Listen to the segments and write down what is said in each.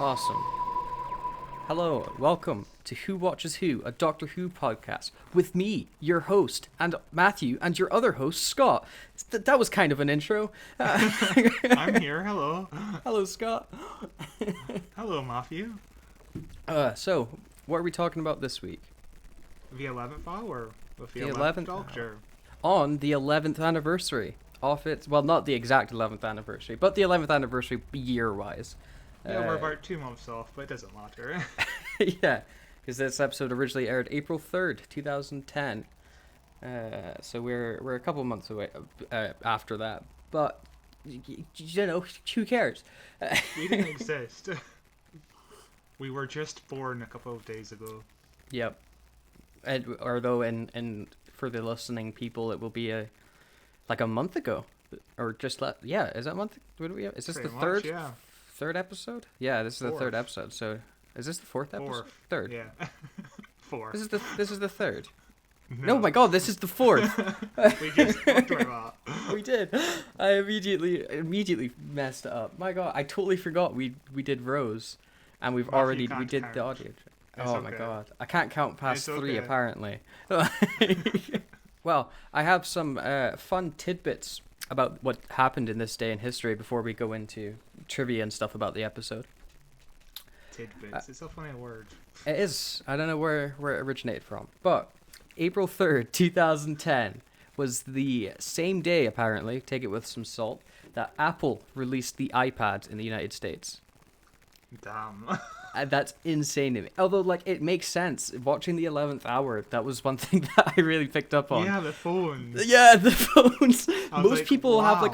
Awesome. Hello, welcome to Who Watches Who, a Doctor Who podcast, with me, your host, and Matthew, and your other host, Scott. That was kind of an intro. I'm here, hello. Hello, Scott. Hello, Mathew. So, what are we talking about this week? The 11th hour with the The 11th 11th Doctor. On the 11th anniversary of it, well, not the exact 11th anniversary, but the 11th anniversary year-wise. Yeah, we're about 2 months off, but it doesn't matter. Yeah, because this episode originally aired April 3rd, 2010. So we're a couple months away after that. But, you know, who cares? We didn't exist. We were just born a couple of days ago. Yep. And, although in for the listening people, it will be a month ago. Or just, is that a month? What do we have? Is this Pretty the third? much, yeah. Third episode? Yeah, this is the Fourth. third episode. So, is this the fourth episode? Fourth. Third. Yeah. Fourth. This is the third. No. Oh my god, this is the fourth. We just talked about that. We did. I immediately messed it up. My god, I totally forgot we did Rose, and we Matthew did can't the count. audio. It's Oh my okay. god, I can't count past It's 3 okay. apparently. Well, I have some fun tidbits about what happened in this day in history before we go into trivia and stuff about the episode. Tidbits. It's a funny word. It is. I don't know where it originated from. But April 3rd, 2010 was the same day, apparently, take it with some salt, that Apple released the iPad in the United States. Damn. And that's insane to me. Although, it makes sense. Watching the 11th hour, that was one thing that I really picked up on. Yeah, the phones. Yeah, the phones. I was like, People have wow.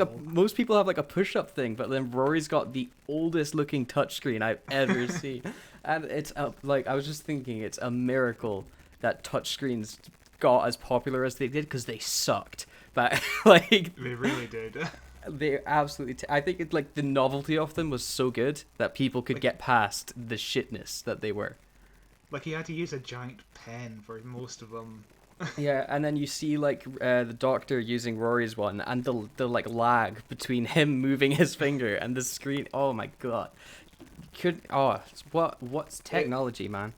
a push-up thing, but then Rory's got the oldest looking touchscreen I've ever seen. And it's I was just thinking, it's a miracle that touchscreens got as popular as they did, because they sucked. But They really did. they absolutely. I think it's the novelty of them was so good that people could get past the shitness that they were. He had to use a giant pen for most of them. Yeah, and then you see the Doctor using Rory's one, and the lag between him moving his finger and the screen. Oh my god, what's technology, man?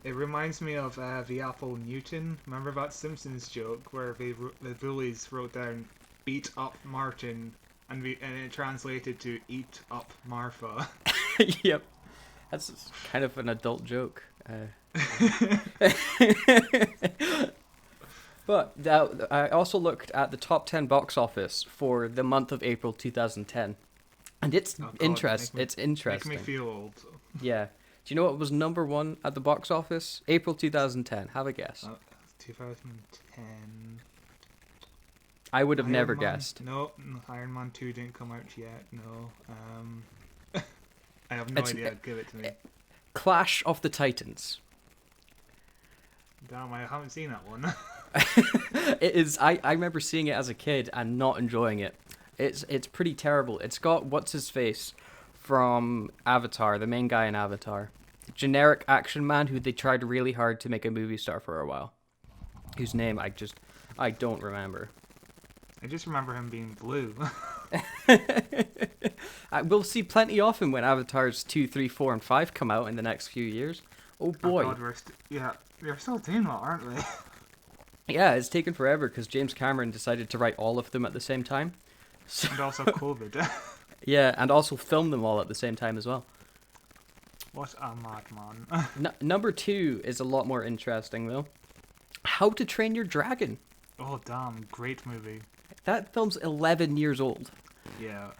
It reminds me of the Apple Newton. Remember that Simpsons joke where the bullies wrote down "beat up Martin" and it translated to "eat up Martha." Yep, that's kind of an adult joke. But I also looked at the top 10 box office for the month of April 2010, and it's Oh, God, interesting. make It's interesting. Make me feel old. Yeah. Do you know what was number 1 at the box office? April 2010. Have a guess. 2010. I would have Iron never Man- guessed. No, Iron Man 2 didn't come out yet. No. I have no idea. Give it to me. Clash of the Titans. Damn, I haven't seen that one. It is. I remember seeing it as a kid and not enjoying it. It's pretty terrible. It's got what's his face from Avatar, the main guy in Avatar, generic action man who they tried really hard to make a movie star for a while, whose name I don't remember. I just remember him being blue. We'll see plenty of him when Avatars 2, 3, 4, and 5 come out in the next few years. Oh boy. Oh God, they're still doing that, aren't they? Yeah, it's taken forever because James Cameron decided to write all of them at the same time. So, And also COVID. yeah, and also film them all at the same time as well. What a madman. Number 2 is a lot more interesting though. How to Train Your Dragon. Oh damn, great movie. That film's 11 years old. Yeah.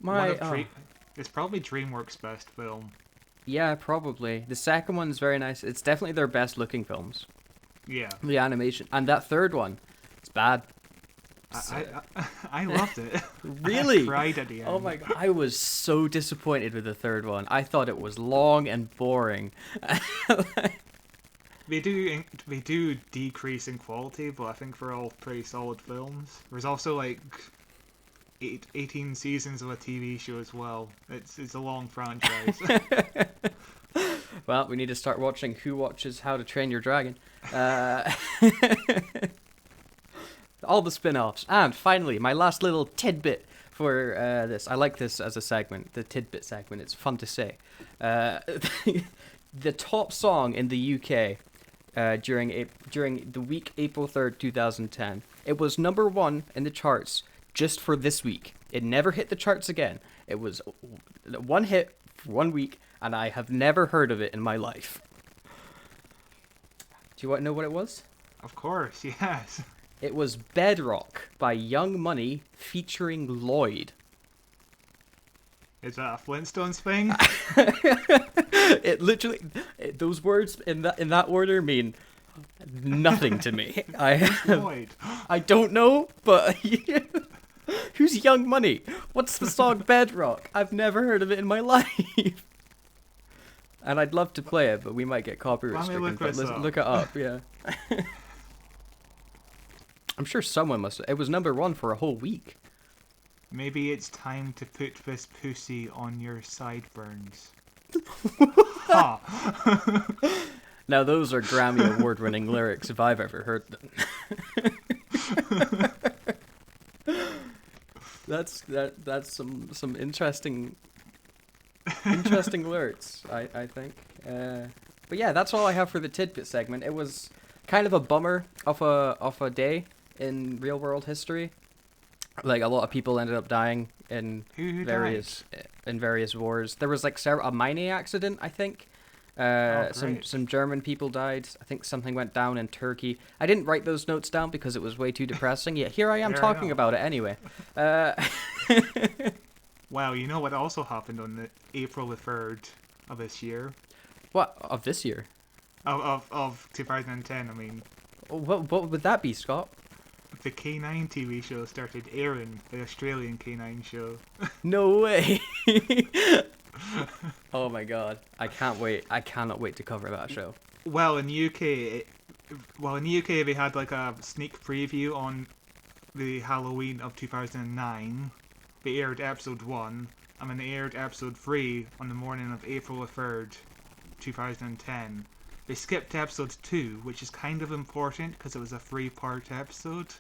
My It's probably DreamWorks' best film. yeah, probably. The second one is very nice. It's definitely their best looking films. Yeah. The animation. And that third one, it's bad. I loved it. Really? I cried at the end. Oh my god, I was so disappointed with the third one. I thought it was long and boring. They do decrease in quality, but I think they're all pretty solid films. There's also 18 seasons of a TV show as well. It's a long franchise. Well, we need to start watching Who Watches How to Train Your Dragon. All the spin-offs. And finally, my last little tidbit for this. I like this as a segment, the tidbit segment. It's fun to say. The top song in the UK during the week April 3rd, 2010. It was number 1 in the charts just for this week. It never hit the charts again. It was one hit for 1 week, and I have never heard of it in my life. Do you want to know what it was? Of course, yes. It was Bedrock by Young Money featuring Lloyd. Is that a Flintstones thing? It literally, those words in that order mean nothing to me. Lloyd. I don't know, but who's Young Money? What's the song Bedrock? I've never heard of it in my life. And I'd love to play it, but we might get copyright stricken. Look it up, yeah. I'm sure someone must. It was number 1 for a whole week. Maybe it's time to put this pussy on your sideburns. Ha! Now those are Grammy award-winning lyrics if I've ever heard them. That's some interesting lyrics, I think. But yeah, that's all I have for the tidbit segment. It was kind of a bummer of a day in real world history. Like, a lot of people ended up dying in various wars. There was like a mining accident, I think. Some German people died. I think something went down in Turkey. I didn't write those notes down because it was way too depressing. Yet here I am talking about it anyway. Wow, you know what also happened on the April the 3rd of this year? What, of this year? Of 2010, I mean. What would that be, Scott? The K9 TV show started airing, the Australian K9 show. No way! Oh my god, I can't wait. I cannot wait to cover that show. Well, in the UK, they had like a sneak preview on the Halloween of 2009. They aired episode 1, and then they aired episode 3 on the morning of April the 3rd, 2010. They skipped episode 2, which is kind of important because it was a 3-part episode.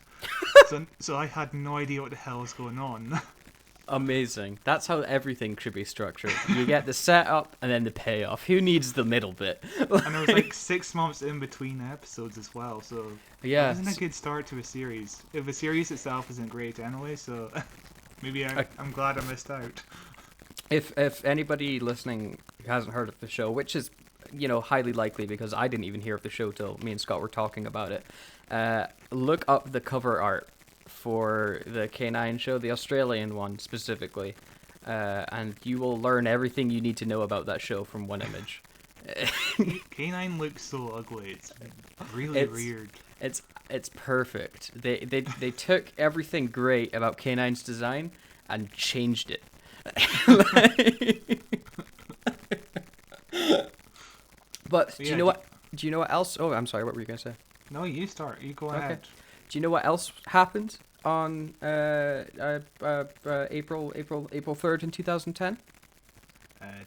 So I had no idea what the hell was going on. Amazing. That's how everything should be structured. You get the setup and then the payoff. Who needs the middle bit? And there was like 6 months in between episodes as well, so yeah, it wasn't a good start to a series. If the series itself isn't great anyway, so maybe I'm glad I missed out. If anybody listening hasn't heard of the show, which is, highly likely because I didn't even hear of the show till me and Scott were talking about it, look up the cover art for the K9 show, the Australian one specifically, and you will learn everything you need to know about that show from one image. K9 looks so ugly. It's really weird. It's perfect. They took everything great about K9's design and changed it. But do you know what? Do you know what else? Oh, I'm sorry. What were you gonna say? No, you start. You go ahead. Do you know what else happened on April 3rd in 2010?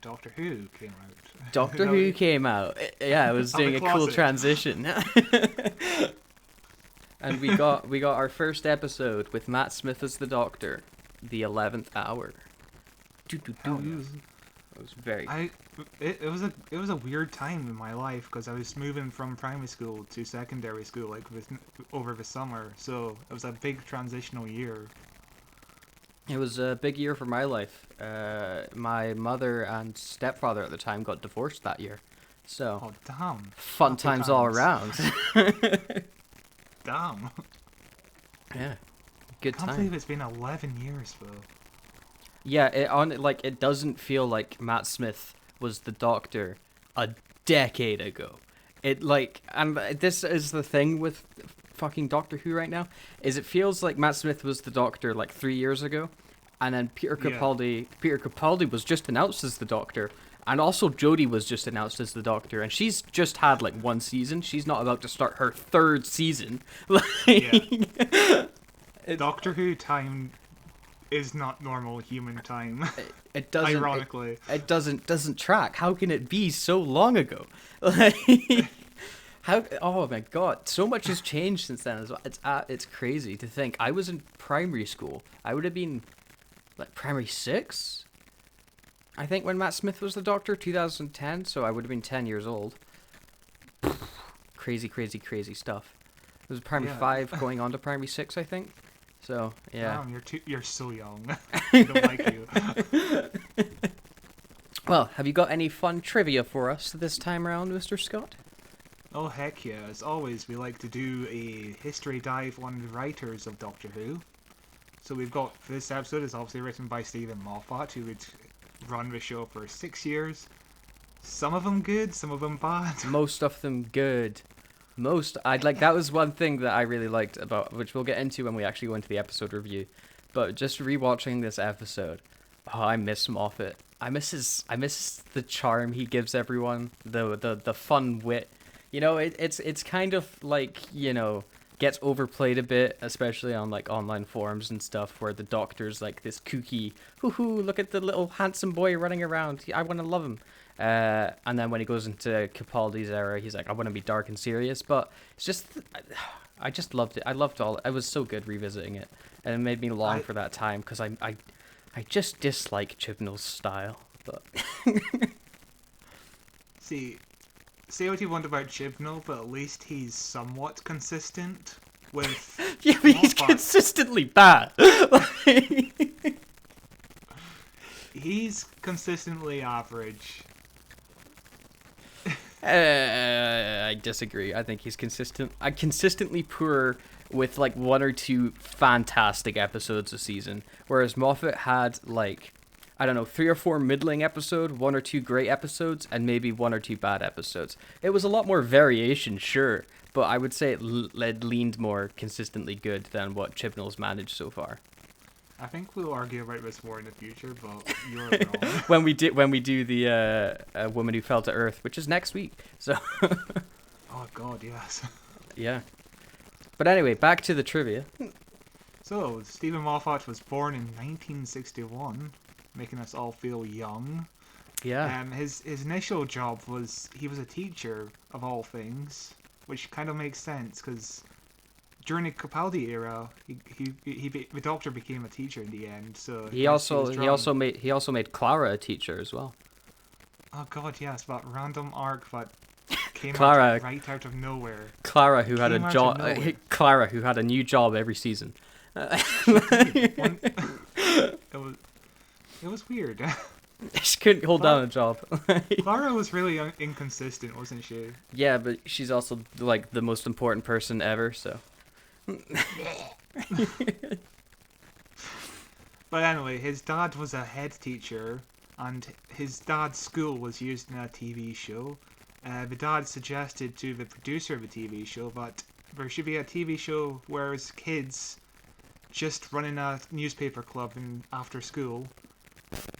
Doctor Who came out. Doctor Who came out. Yeah, I was doing a cool transition. And we got our first episode with Matt Smith as the Doctor, the 11th hour. It was very. It was a weird time in my life because I was moving from primary school to secondary school over the summer, so it was a big transitional year. It was a big year for my life. My mother and stepfather at the time got divorced that year, so. Oh damn! Fun times all around. Damn. Yeah. Good time. I can't believe it's been 11 years though. Yeah, it doesn't feel like Matt Smith was the Doctor a decade ago. And this is the thing with fucking Doctor Who right now, is it feels like Matt Smith was the Doctor like 3 years ago, and then Peter Capaldi was just announced as the Doctor, and also Jodie was just announced as the Doctor, and she's just had like 1 season. She's not about to start her 3rd season. Doctor Who time is not normal human time. It doesn't. Ironically, it doesn't track. How can it be so long ago? How? Oh my god! So much has changed since then as well. It's crazy to think. I was in primary school. I would have been like primary 6, I think, when Matt Smith was the Doctor, 2010, so I would have been 10 years old. Crazy, crazy, crazy stuff. It was primary 5 going on to primary 6, I think. So, yeah. Wow, you're so young. I don't like you. Well, have you got any fun trivia for us this time around, Mr. Scott? Oh, heck yeah. As always, we like to do a history dive on the writers of Doctor Who. So we've got, this episode is obviously written by Stephen Moffat, who would run the show for 6 years. Some of them good, some of them bad. Most of them good. That was one thing that I really liked about, which we'll get into when we actually go into the episode review. But just rewatching this episode, oh, I miss Moffat. I miss the charm he gives everyone, the fun wit. You know, it's kind of like, you know, gets overplayed a bit, especially on like online forums and stuff, where the Doctor's like this kooky, hoo-hoo, look at the little handsome boy running around, I want to love him. And then when he goes into Capaldi's era, he's like, I want to be dark and serious. But it's just, I just loved it. I loved all. It was so good revisiting it, and it made me long for that time because I just dislike Chibnall's style. But See, say what you want about Chibnall, but at least he's somewhat consistent with. yeah, but he's Moffat. consistently bad. He's consistently average. I disagree. I think he's consistently poor with like 1 or 2 fantastic episodes a season, whereas Moffat had like, I don't know, 3 or 4 middling episodes, 1 or 2 great episodes, and maybe 1 or 2 bad episodes. It was a lot more variation, sure, but I would say it leaned more consistently good than what Chibnall's managed so far. I think we'll argue about this more in the future, but you're wrong. when we do the Woman Who Fell to Earth, which is next week. So Oh god, yes. yeah. But anyway, back to the trivia. So, Stephen Moffat was born in 1961, making us all feel young. Yeah. His initial job was, he was a teacher, of all things, which kind of makes sense, because during the Capaldi era, the Doctor became a teacher in the end. So He also made Clara a teacher as well. Oh god, yes, that random arc that came Clara, right out of nowhere. Clara, who had Came a out job. of nowhere. Clara, who had a new job every season. It was weird. She couldn't hold down a job. Clara was really inconsistent, wasn't she? Yeah, but she's also like the most important person ever. So. But anyway, his dad was a head teacher, and his dad's school was used in a TV show. The dad suggested to the producer of the TV show that there should be a TV show where his kids just running a newspaper club after school,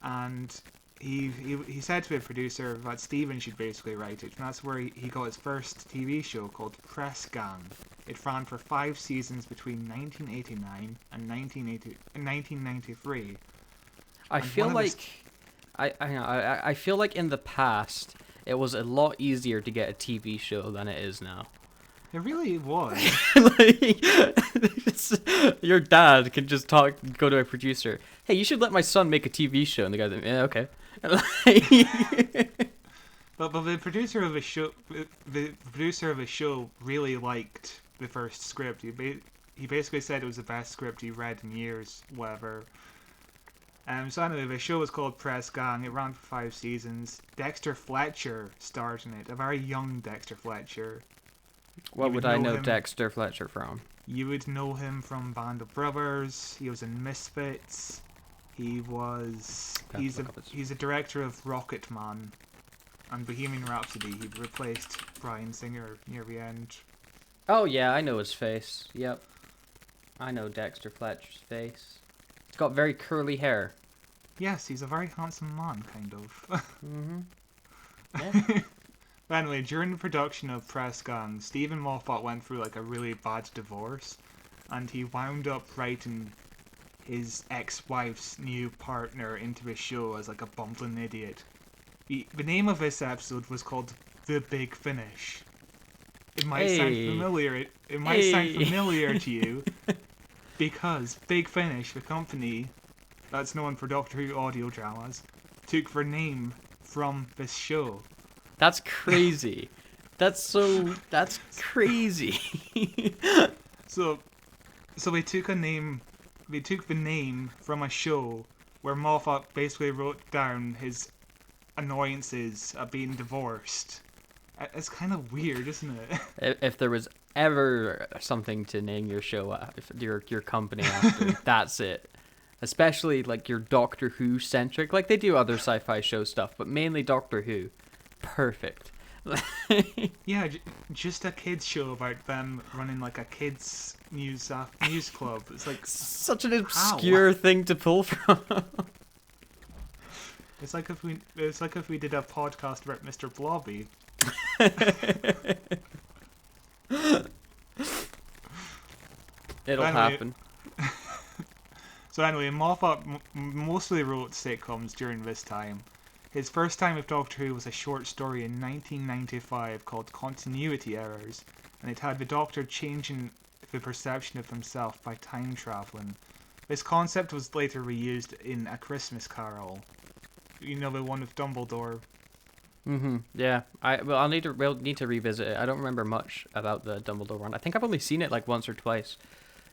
and he said to the producer that Stephen should basically write it, and that's where he got his first TV show called Press Gang. It ran for 5 seasons between 1989 and 1993. I feel like in the past it was a lot easier to get a TV show than it is now. It really was. Your dad can just go to a producer. Hey, you should let my son make a TV show, and the guy's like, yeah, okay. But the producer of the show really liked the first script. He basically said it was the best script he read in years, whatever. So anyway, the show was called Press Gang. It ran for 5 seasons. Dexter Fletcher starred in it, a very young Dexter Fletcher. What would I know Dexter Fletcher from? You would know him from Band of Brothers. He was in Misfits. He's a director of Rocket Man and Bohemian Rhapsody. He replaced Bryan Singer near the end. Oh yeah, I know his face. Yep. I know Dexter Fletcher's face. He's got very curly hair. Yes, he's a very handsome man, kind of. Mm-hmm. Yeah. But anyway, during the production of Press Gang, Stephen Moffat went through like a really bad divorce, and he wound up writing his ex-wife's new partner into the show as like a bumbling idiot. The name of this episode was called The Big Finish. It might sound familiar. It might sound familiar to you, because Big Finish, the company that's known for Doctor Who audio dramas, took their name from this show. That's crazy. That's crazy. So they took the name from a show where Moffat basically wrote down his annoyances at being divorced. It's kind of weird, isn't it? If there was ever something to name your show, your company after, that's it. Especially like your Doctor Who centric, like they do other sci-fi show stuff, but mainly Doctor Who. Perfect. Yeah, just a kids show about them running like a kids news club. It's like Such an obscure thing to pull from. It's like if we did a podcast about Mr. Blobby. It'll happen. So anyway, Moffat mostly wrote sitcoms during this time. His first time with Doctor Who was a short story in 1995 called Continuity Errors, and it had the Doctor changing the perception of himself by time travelling. This concept was later reused in A Christmas Carol. You know, the one with Dumbledore. Yeah. We'll need to revisit it. I don't remember much about the Dumbledore one. I think I've only seen it like once or twice,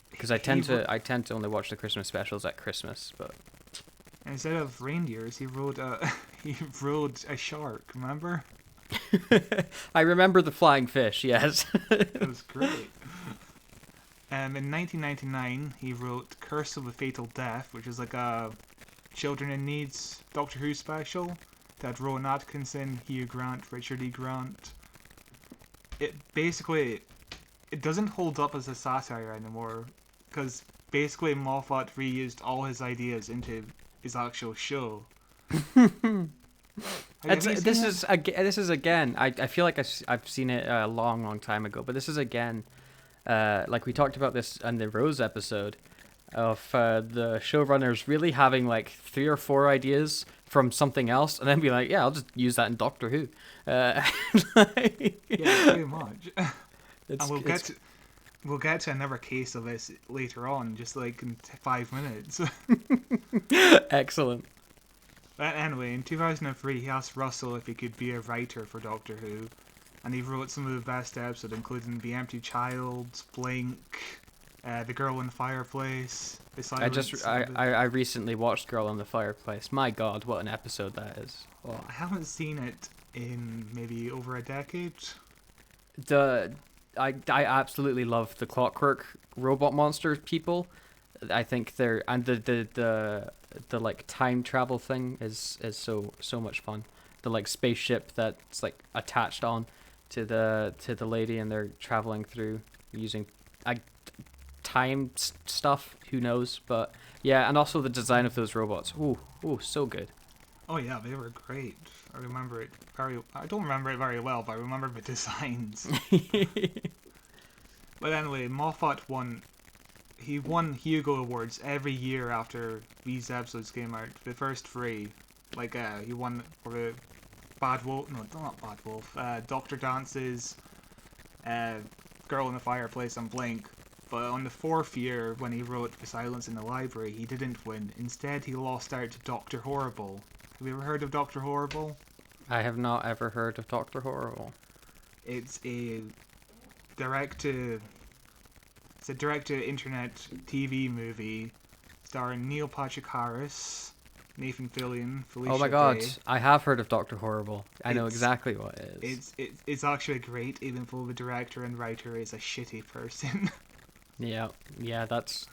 because I tend to only watch the Christmas specials at Christmas. But instead of reindeers, he rode a shark. Remember? I remember the flying fish. Yes. It was great. In 1999, he wrote Curse of the Fatal Death, which is like a Children in Needs Doctor Who special that had Rowan Atkinson, Hugh Grant, Richard E. Grant. It doesn't hold up as a satire anymore, because basically Moffat reused all his ideas into his actual show. This is again. I feel like I've seen it a long time ago, but this is again, like we talked about this in the Rose episode, of the showrunners really having like 3 or 4 ideas from something else, and then be like, yeah, I'll just use that in Doctor Who. Yeah, pretty much. And we'll get to another case of this later on, just like in 5 minutes. Excellent. But anyway, in 2003, he asked Russell if he could be a writer for Doctor Who, and he wrote some of the best episodes, including The Empty Child, Blink, The Girl in the Fireplace, The Silence. I recently watched Girl in the Fireplace. My God, what an episode that is! Oh, I haven't seen it in maybe over a decade. I absolutely love the Clockwork robot monster people. I think they're, and the like time travel thing is so much fun. The like spaceship that's like attached on to the lady, and they're traveling through using time stuff. Who knows? But yeah, and also the design of those robots. Ooh, so good. Oh yeah, they were great. I remember it I don't remember it very well, but I remember the designs. But anyway, Moffat won Hugo Awards every year after these episodes came out. The first 3, like he won for the Bad Wolf, no, not Bad Wolf, Doctor Dances, Girl in the Fireplace, and Blink. But on the 4th year, when he wrote The Silence in the Library, he didn't win. Instead, he lost out to Dr. Horrible. Have you ever heard of Dr. Horrible? I have not ever heard of Dr. Horrible. It's a direct-to-internet TV movie starring Neil Patrick Harris, Nathan Fillion, Felicia Oh my God, Day. I have heard of Dr. Horrible. I know exactly what it is. It's actually great, even though the director and writer is a shitty person. Yeah, that's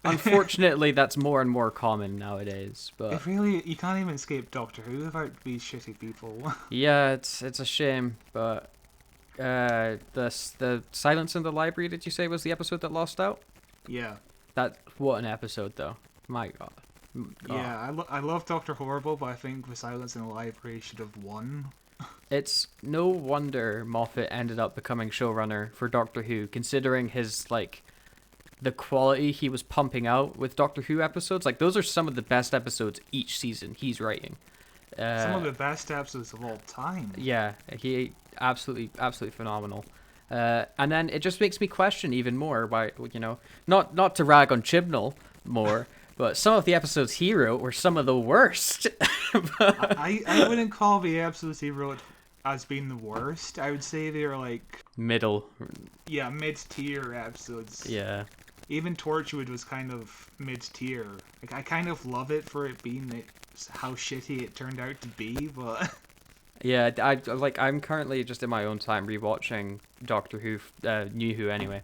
unfortunately that's more and more common nowadays. But You can't even escape Doctor Who without these shitty people. yeah, it's a shame. But the Silence in the Library, did you say, was the episode that lost out? Yeah. What an episode though. My God. Yeah, I love Dr. Horrible, but I think The Silence in the Library should have won. It's no wonder Moffat ended up becoming showrunner for Doctor Who, considering his like the quality he was pumping out with Doctor Who episodes. Like those are some of the best episodes each season he's writing. Some of the best episodes of all time. Yeah, he absolutely phenomenal. And then it just makes me question even more why, not to rag on Chibnall more, But some of the episodes he wrote were some of the worst. I wouldn't call the episodes he wrote as being the worst. I would say they're like, Middle. yeah, mid-tier episodes. Yeah. Even Torchwood was kind of mid-tier. Like, I kind of love it for it being how shitty it turned out to be, but Yeah, I'm currently just in my own time rewatching Doctor Who, New Who anyway,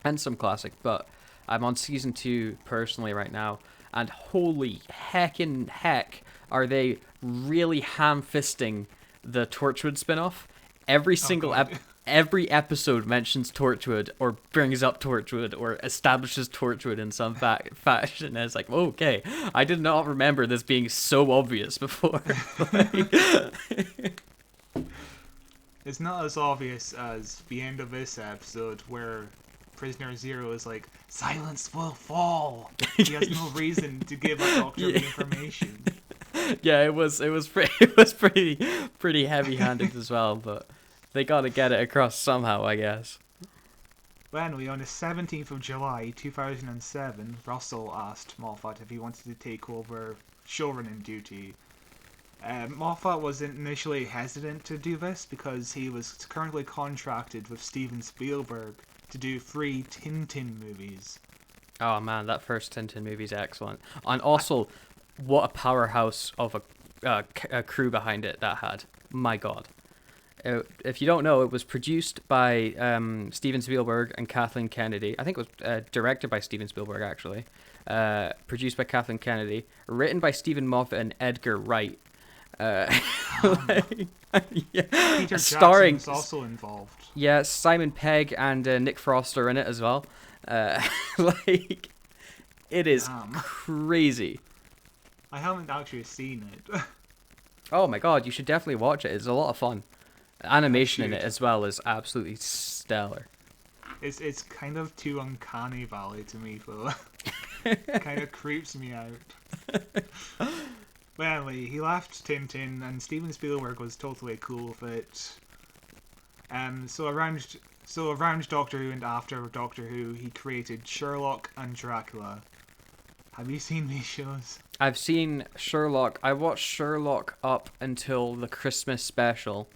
and some classic, but I'm on season 2 personally right now, and holy heckin' heck are they really ham-fisting the Torchwood spin-off. Every single God. every episode mentions Torchwood or brings up Torchwood or establishes Torchwood in some fashion. And it's like, okay, I did not remember this being so obvious before. it's not as obvious as the end of this episode where Prisoner Zero is like, silence will fall. He has no reason to give a doctor the information. Yeah, it was pretty heavy-handed as well, but they got to get it across somehow, I guess. Well, anyway, on the 17th of July 2007, Russell asked Moffat if he wanted to take over showrunning duty. Moffat was initially hesitant to do this because he was currently contracted with Steven Spielberg to do 3 Tintin movies. Oh man, that first Tintin movie is excellent. And also, what a powerhouse of a crew behind it that had. My God. If you don't know, it was produced by Steven Spielberg and Kathleen Kennedy. I think it was directed by Steven Spielberg, actually. Produced by Kathleen Kennedy. Written by Stephen Moffat and Edgar Wright. Yeah. Peter Starring, Jackson was also involved. Yeah, Simon Pegg and Nick Frost are in it as well. Like, it is crazy. I haven't actually seen it. Oh my God, you should definitely watch it. It's a lot of fun. Animation in it as well is absolutely stellar. It's kind of too uncanny valley to me, though. Kind of creeps me out. But anyway, he left Tintin, and Steven Spielberg was totally cool with it. So around Doctor Who and after Doctor Who, he created Sherlock and Dracula. Have you seen these shows? I've seen Sherlock. I watched Sherlock up until the Christmas special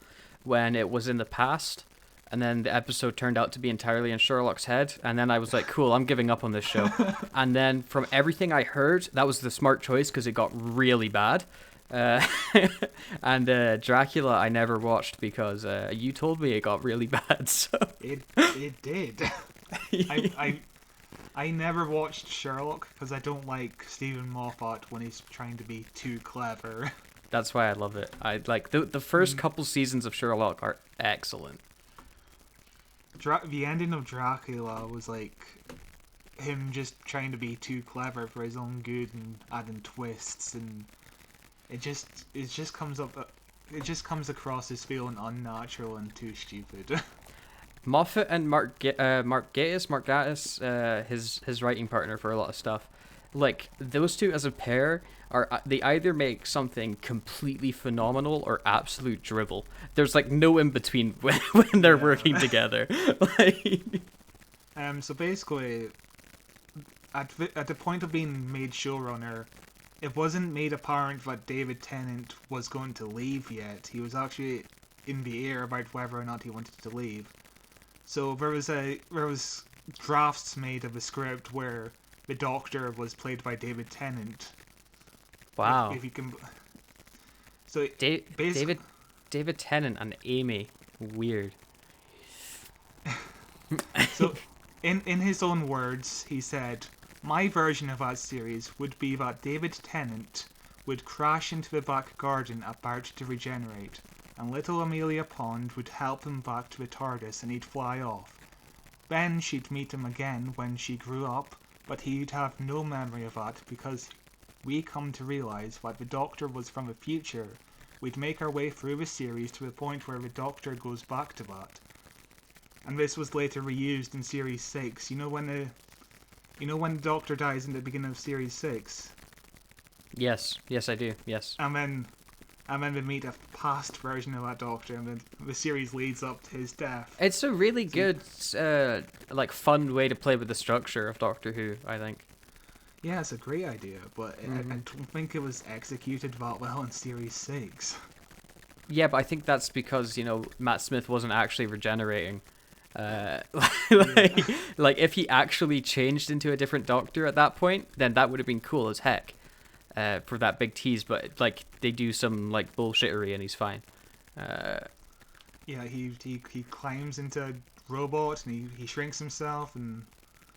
when it was in the past, and then the episode turned out to be entirely in Sherlock's head, and then I was like, cool, I'm giving up on this show. And then from everything I heard, that was the smart choice because it got really bad. And Dracula I never watched because you told me it got really bad. So It did. I never watched Sherlock because I don't like Stephen Moffat when he's trying to be too clever. that's why I love it. I like the first couple seasons of Sherlock are excellent. The ending of Dracula was like him just trying to be too clever for his own good and adding twists, and it just comes across as feeling unnatural and too stupid. Moffat and Mark Gatiss, his writing partner for a lot of stuff, like those two as a pair they either make something completely phenomenal or absolute dribble. There's like no in between when they're working together. Like, so basically, at the point of being made showrunner, it wasn't made apparent that David Tennant was going to leave yet. He was actually in the air about whether or not he wanted to leave. So there was drafts made of the script where the Doctor was played by David Tennant. wow. If you can. So David Tennant and Amy, weird. So, in his own words, he said, "My version of that series would be that David Tennant would crash into the back garden about to regenerate, and little Amelia Pond would help him back to the Tardis and he'd fly off. Then she'd meet him again when she grew up, but he'd have no memory of that because we come to realise that the Doctor was from the future. We'd make our way through the series to the point where the Doctor goes back to that." And this was later reused in Series 6. You know when the Doctor dies in the beginning of Series 6? Yes, I do. Yes. And then they meet a past version of that Doctor, and then the series leads up to his death. It's a really good, like, fun way to play with the structure of Doctor Who, I think. Yeah, it's a great idea, but I Hmm. don't think it was executed that well in Series 6. Yeah, but I think that's because, Matt Smith wasn't actually regenerating. Uh, Yeah. like if he actually changed into a different Doctor at that point, then that would have been cool as heck. For that big tease, but like they do some like bullshittery and he's fine. Uh, Yeah, he climbs into a robot and he shrinks himself and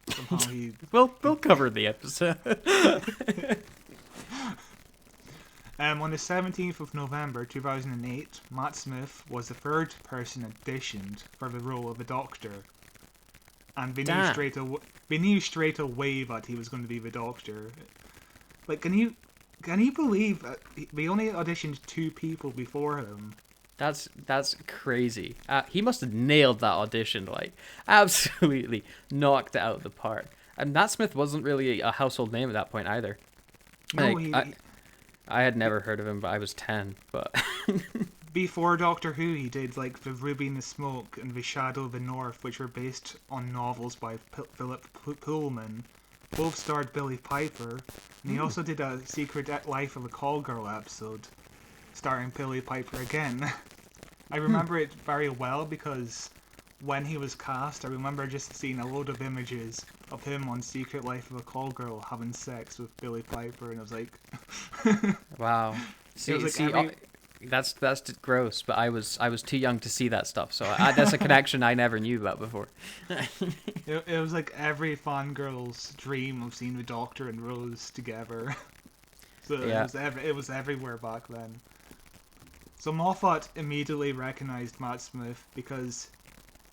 somehow we'll cover the episode. On the 17th of November 2008, Matt Smith was the third person auditioned for the role of the Doctor, and Damn. they knew straight away that he was going to be the Doctor. Like, can you believe that they only auditioned two people before him? That's crazy. He must have nailed that audition, like absolutely knocked it out of the park. And Matt Smith wasn't really a household name at that point either. No, Like I had never heard of him, but I was 10. But before Doctor Who, he did like the Ruby and the Smoke and the Shadow of the North, which were based on novels by Philip Pullman. Both starred Billy Piper, and he also did a Secret Life of a Call Girl episode, starring Billy Piper again. I remember it very well because when he was cast, I remember just seeing a load of images of him on Secret Life of a Call Girl having sex with Billy Piper, and I was like, wow. it was like See, every, that's gross. But I was too young to see that stuff, so that's a connection I never knew about before. it was like every fangirl's dream of seeing the Doctor and Rose together. So Yeah. it was everywhere back then. So Moffat immediately recognized Matt Smith because,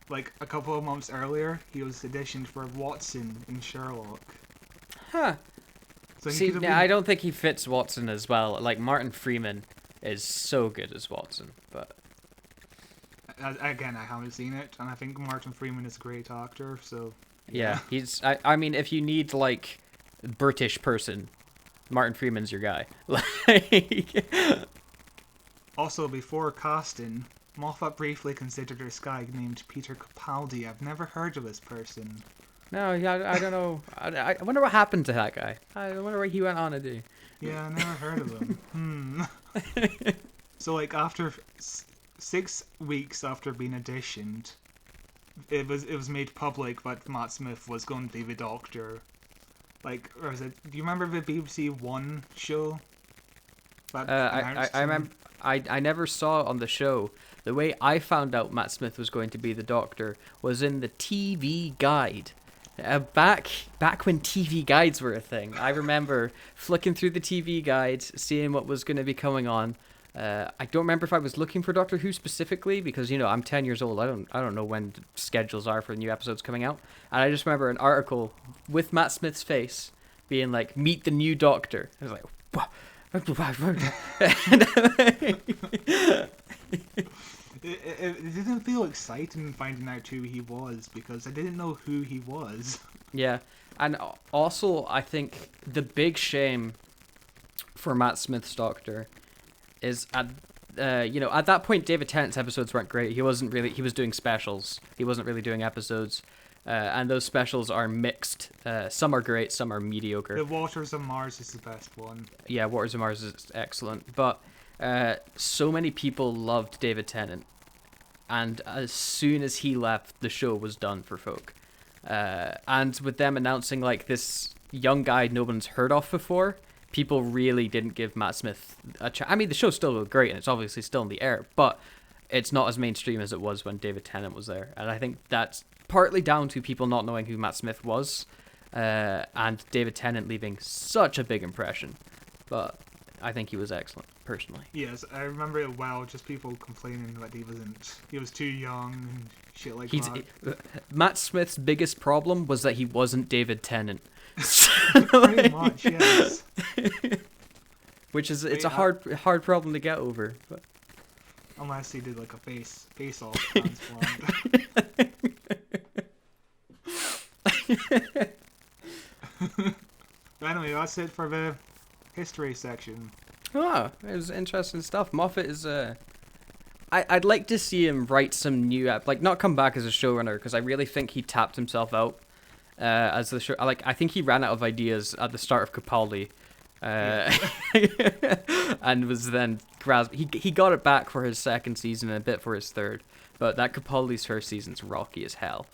like, a couple of months earlier, he was auditioned for Watson in Sherlock. Huh. So he See, could have I don't think he fits Watson as well. Like Martin Freeman is so good as Watson, but again, I haven't seen it, and I think Martin Freeman is a great actor. So yeah, he's. I mean, if you need like British person, Martin Freeman's your guy. Like, also before casting, Moffat briefly considered this guy named Peter Capaldi. I've never heard of this person. no, yeah, I don't know. I wonder what happened to that guy. I wonder what he went on to do. Yeah, I never heard of him. So, like, after 6 weeks after being auditioned, it was made public that Matt Smith was going to be the Doctor. Like, or is it? Do you remember the BBC One show? That I remember. I never saw on the show. The way I found out Matt Smith was going to be the Doctor was in the TV guide. Back when TV guides were a thing, I remember flicking through the TV guides, seeing what was going to be coming on. I don't remember if I was looking for Doctor Who specifically because I'm 10 years old. I don't know when the schedules are for new episodes coming out. And I just remember an article with Matt Smith's face being like, "Meet the new Doctor." I was like, "What?" It didn't feel exciting finding out who he was because I didn't know who he was. Yeah, and also I think the big shame for Matt Smith's Doctor is at that point David Tennant's episodes weren't great. He was doing specials. He wasn't really doing episodes, and those specials are mixed. Some are great, some are mediocre. The Waters of Mars is the best one. Yeah, Waters of Mars is excellent, but so many people loved David Tennant, and as soon as he left, the show was done for folk. And with them announcing like this young guy no one's heard of before, people really didn't give Matt Smith a chance. I mean, the show's still great, and it's obviously still in the air, but it's not as mainstream as it was when David Tennant was there. And I think that's partly down to people not knowing who Matt Smith was, and David Tennant leaving such a big impression. But I think he was excellent, personally. Yes, I remember it well. Just people complaining that he was too young and shit like that. Matt Smith's biggest problem was that he wasn't David Tennant. Pretty much, yes. Which is it's a hard problem to get over. But. Unless he did like a face off transplant. But anyway, that's it for the history section. Oh, it was interesting stuff. Moffat is I'd like to see him write some new like not come back as a showrunner because I really think he tapped himself out as the show. I think he ran out of ideas at the start of Capaldi, and was then grasped. He got it back for his second season and a bit for his third, but that Capaldi's first season's rocky as hell.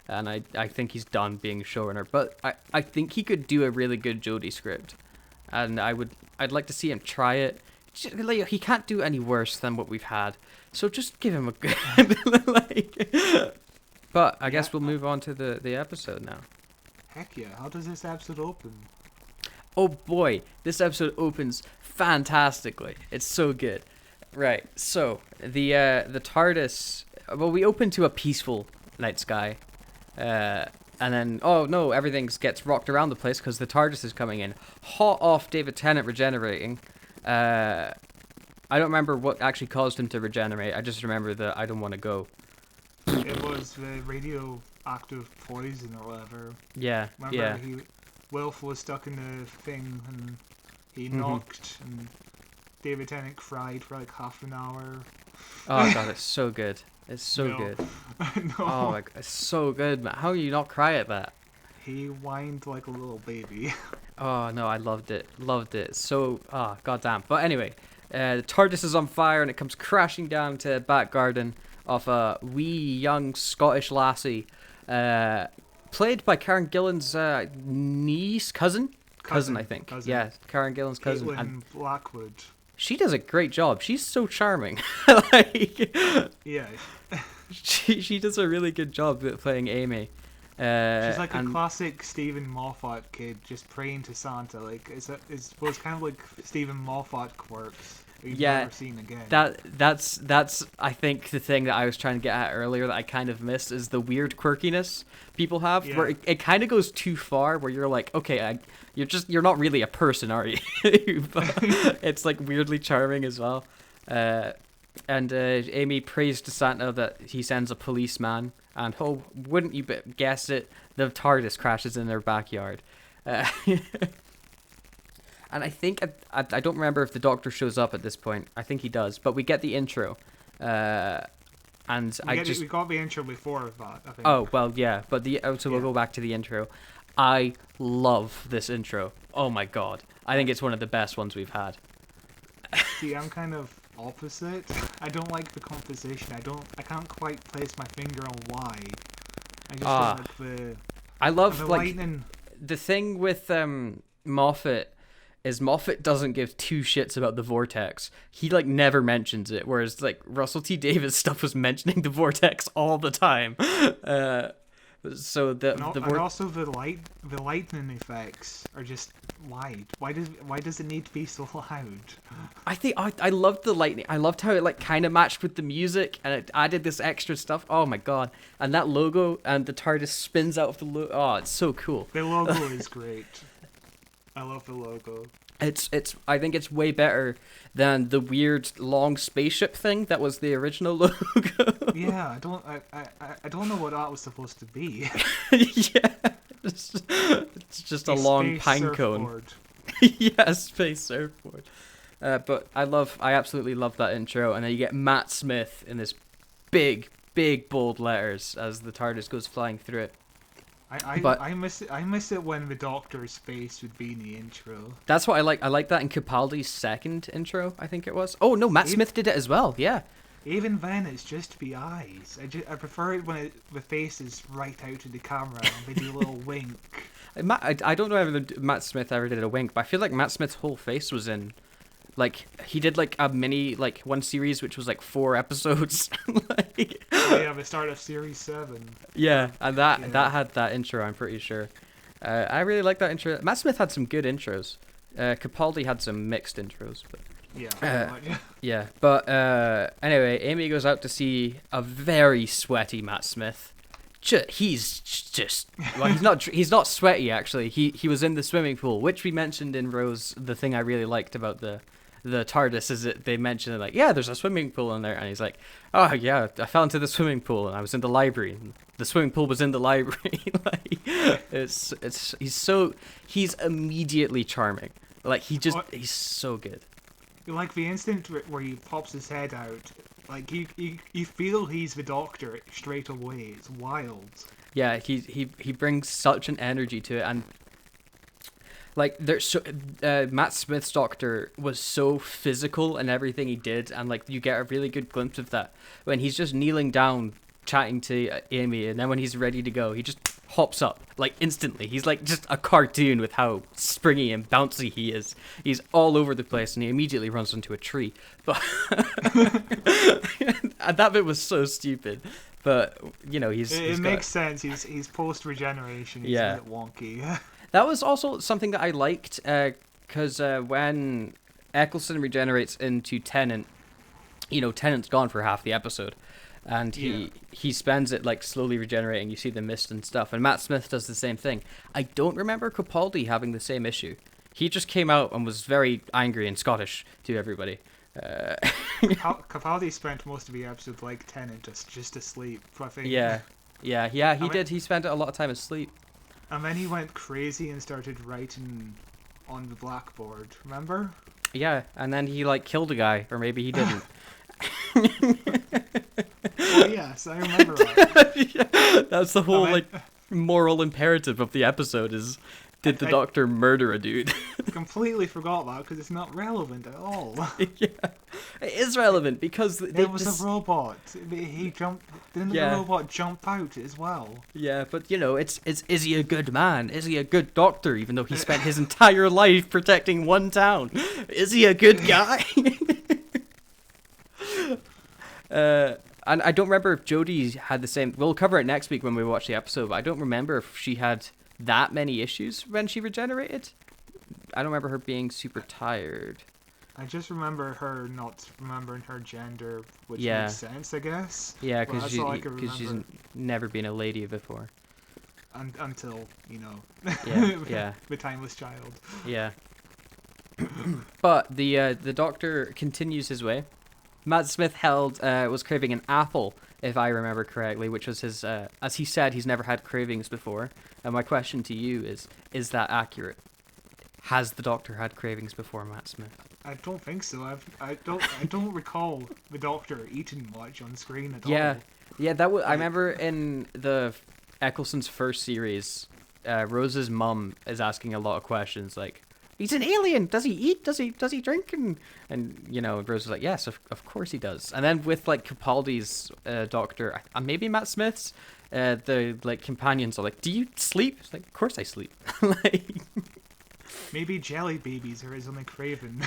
And I think he's done being showrunner. But I think he could do a really good Jodie script. And I'd like to see him try it. He can't do any worse than what we've had. So just give him a good But I guess we'll move on to the episode now. Heck yeah, how does this episode open? Oh boy, this episode opens fantastically. It's so good. Right, so the TARDIS, well, we open to a peaceful night sky. And then, oh no, everything gets rocked around the place because the TARDIS is coming in. Hot off David Tennant regenerating. I don't remember what actually caused him to regenerate. I just remember the I don't want to go. It was the radioactive poison or whatever. Yeah, Remember, Wilf was stuck in the thing and he knocked and David Tennant cried for like half an hour. Oh god, it's so good. It's so good. No. Oh my god, it's so good, man. How do you not cry at that? He whined like a little baby. Oh no, I loved it. Loved it. So, goddamn. But anyway, the TARDIS is on fire and it comes crashing down to the back garden of a wee young Scottish lassie, played by Karen Gillan's niece, cousin, I think. Cousin. Yeah, Karen Gillan's cousin. Caitlin And Blackwood. she does a great job. She's so charming. Yeah. She does a really good job at playing Amy. She's like a classic Stephen Moffat kid, just praying to Santa. Like it's kind of like Stephen Moffat quirks that you've never seen again. That's I think the thing that I was trying to get at earlier that I kind of missed is the weird quirkiness people have, where it kind of goes too far. Where you're like, okay, you're not really a person, are you? But it's like weirdly charming as well. And Amy prays to Santa that he sends a policeman, and oh, wouldn't you guess it, the TARDIS crashes in their backyard. And I think, I don't remember if the Doctor shows up at this point. I think he does, but we get the intro. We got the intro before that, I think. Oh, well, yeah, but we'll go back to the intro. I love this intro. Oh my god. I think it's one of the best ones we've had. See, I'm kind of opposite. I don't like the composition. I can't quite place my finger on why. I just don't like the I love the like lightning. The thing with Moffat is Moffat doesn't give two shits about the vortex. He like never mentions it, whereas like Russell T Davies stuff was mentioning the vortex all the time. So and also the lightning effects are just why does it need to be so loud? I think I loved the lightning. I loved how it like kind of matched with the music and it added this extra stuff. Oh my god! And that logo and the TARDIS spins out of the logo. Oh, it's so cool. The logo is great. I love the logo. It's I think it's way better than the weird long spaceship thing that was the original logo. Yeah, I don't know what that was supposed to be. Yeah, it's just a long pine cone. Yeah, space surfboard. But I absolutely love that intro, and then you get Matt Smith in this big bold letters as the TARDIS goes flying through it. I miss it when the Doctor's face would be in the intro. That's what I like. I like that in Capaldi's second intro, I think it was. Oh no, Matt Smith did it as well. Yeah. Even then, it's just the eyes. I prefer it when the face is right out to the camera and they do a little wink. I don't know if Matt Smith ever did a wink, but I feel like Matt Smith's whole face was in. Like, he did, like, a mini, like, one series, which was, like, 4 episodes. Like, the start of Series 7. Yeah, and that had that intro, I'm pretty sure. I really like that intro. Matt Smith had some good intros. Capaldi had some mixed intros. But, yeah, but anyway, Amy goes out to see a very sweaty Matt Smith. He's not sweaty, actually. He was in the swimming pool, which we mentioned in Rose. The thing I really liked about the TARDIS is that they mentioned like, yeah, there's a swimming pool in there, and he's like, oh yeah, I fell into the swimming pool and I was in the library. And the swimming pool was in the library. Like, he's immediately charming. Like he's so good. Like the instant where he pops his head out, like you feel he's the Doctor straight away. It's wild. Yeah, he brings such an energy to it, and like there's so Matt Smith's Doctor was so physical in everything he did, and like you get a really good glimpse of that when he's just kneeling down chatting to Amy, and then when he's ready to go, he just hops up like instantly. He's like just a cartoon with how springy and bouncy he is. He's all over the place, and he immediately runs into a tree. But and that bit was so stupid. But you know, it makes sense. He's post regeneration. He's a bit wonky. That was also something that I liked, because when Eccleston regenerates into Tennant, you know, Tennant's gone for half the episode, and he spends it like slowly regenerating. You see the mist and stuff, and Matt Smith does the same thing. I don't remember Capaldi having the same issue. He just came out and was very angry and Scottish to everybody. Capaldi spent most of the episode like Tennant, just asleep. I think. Yeah. He did. He spent a lot of time asleep. And then he went crazy and started writing on the blackboard, remember? Yeah, and then he like killed a guy, or maybe he didn't. Oh yes, I remember that. That's the whole like moral imperative of the episode is, did the Doctor murder a dude? Completely forgot that because it's not relevant at all. Yeah, it is relevant because there was a robot. He jumped. Didn't the robot jump out as well? Yeah, but you know, it's is he a good man? Is he a good doctor? Even though he spent his entire life protecting one town, is he a good guy? And I don't remember if Jodie had the same. We'll cover it next week when we watch the episode. But I don't remember if she had that many issues when she regenerated. I don't remember her being super tired. I just remember her not remembering her gender, which makes sense, I guess. Yeah, because she's never been a lady before. Until, you know, yeah. the timeless child. Yeah. But the Doctor continues his way. Matt Smith was craving an apple, if I remember correctly, which was his, as he said, he's never had cravings before. And my question to you is that accurate? Has the Doctor had cravings before, Matt Smith? I don't think so. I don't recall the Doctor eating much on screen at all. Yeah, that was. I remember in the Eccleston's first series, Rose's mum is asking a lot of questions like, "He's an alien. Does he eat? Does he drink?" And you know, Rose is like, "Yes, of course he does." And then with like Capaldi's Doctor, maybe Matt Smith's, the like companions are like, "Do you sleep?" It's like, "Of course I sleep." Like. Maybe jelly babies are his only craving.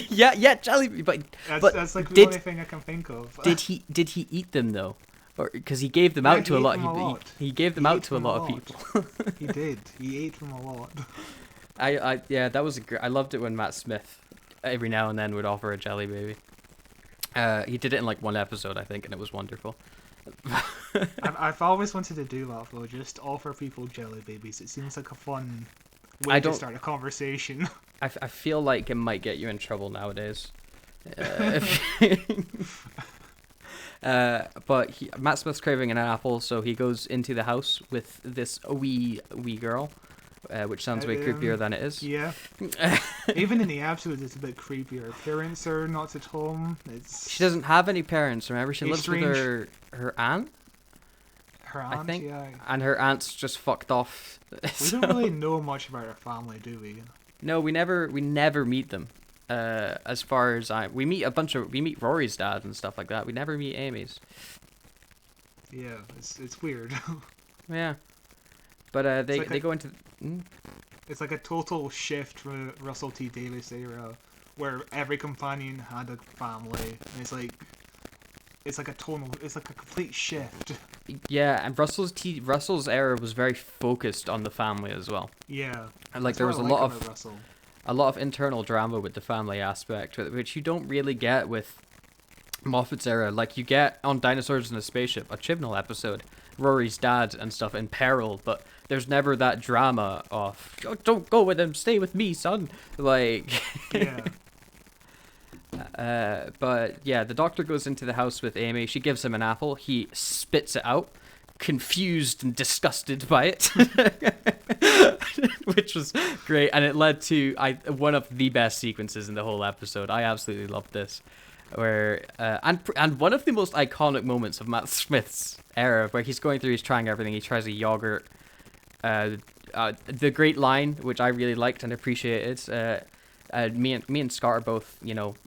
yeah, jelly. But that's like the only thing I can think of. Did he eat them though? Or because he gave them out to a lot. He gave them out to a lot of people. He did. He ate them a lot. That was I loved it when Matt Smith every now and then would offer a jelly baby. He did it in like one episode, I think, and it was wonderful. I've always wanted to do that though. Just offer people jelly babies. It seems like a fun way to start a conversation. I feel like it might get you in trouble nowadays. But Matt Smith's craving an apple, so he goes into the house with this wee girl, which sounds way creepier than it is. Yeah. Even in the episode, it's a bit creepier. Her parents are not at home. She doesn't have any parents. Remember, she lives with her aunt. Her aunt, I think, yeah. And her aunt's just fucked off. We don't really know much about her family, do we? No, we never meet them. As far as we meet Rory's dad and stuff like that. We never meet Amy's. Yeah, it's weird. Yeah, but they go into. It's like a total shift from the Russell T Davies era, where every companion had a family, and it's like a complete shift. Yeah, and Russell's era was very focused on the family as well. Yeah, and like there was a lot of internal drama with the family aspect, which you don't really get with Moffat's era. Like you get on Dinosaurs in a Spaceship, a Chibnall episode, Rory's dad and stuff in peril, but there's never that drama of don't go with him, stay with me, son. Like yeah. But yeah, the Doctor goes into the house with Amy. She gives him an apple. He spits it out, confused and disgusted by it, which was great. And it led to one of the best sequences in the whole episode. I absolutely loved this. where and one of the most iconic moments of Matt Smith's era, where he's going through, he's trying everything. He tries a yogurt. The great line, which I really liked and appreciated. Me and Scott are both,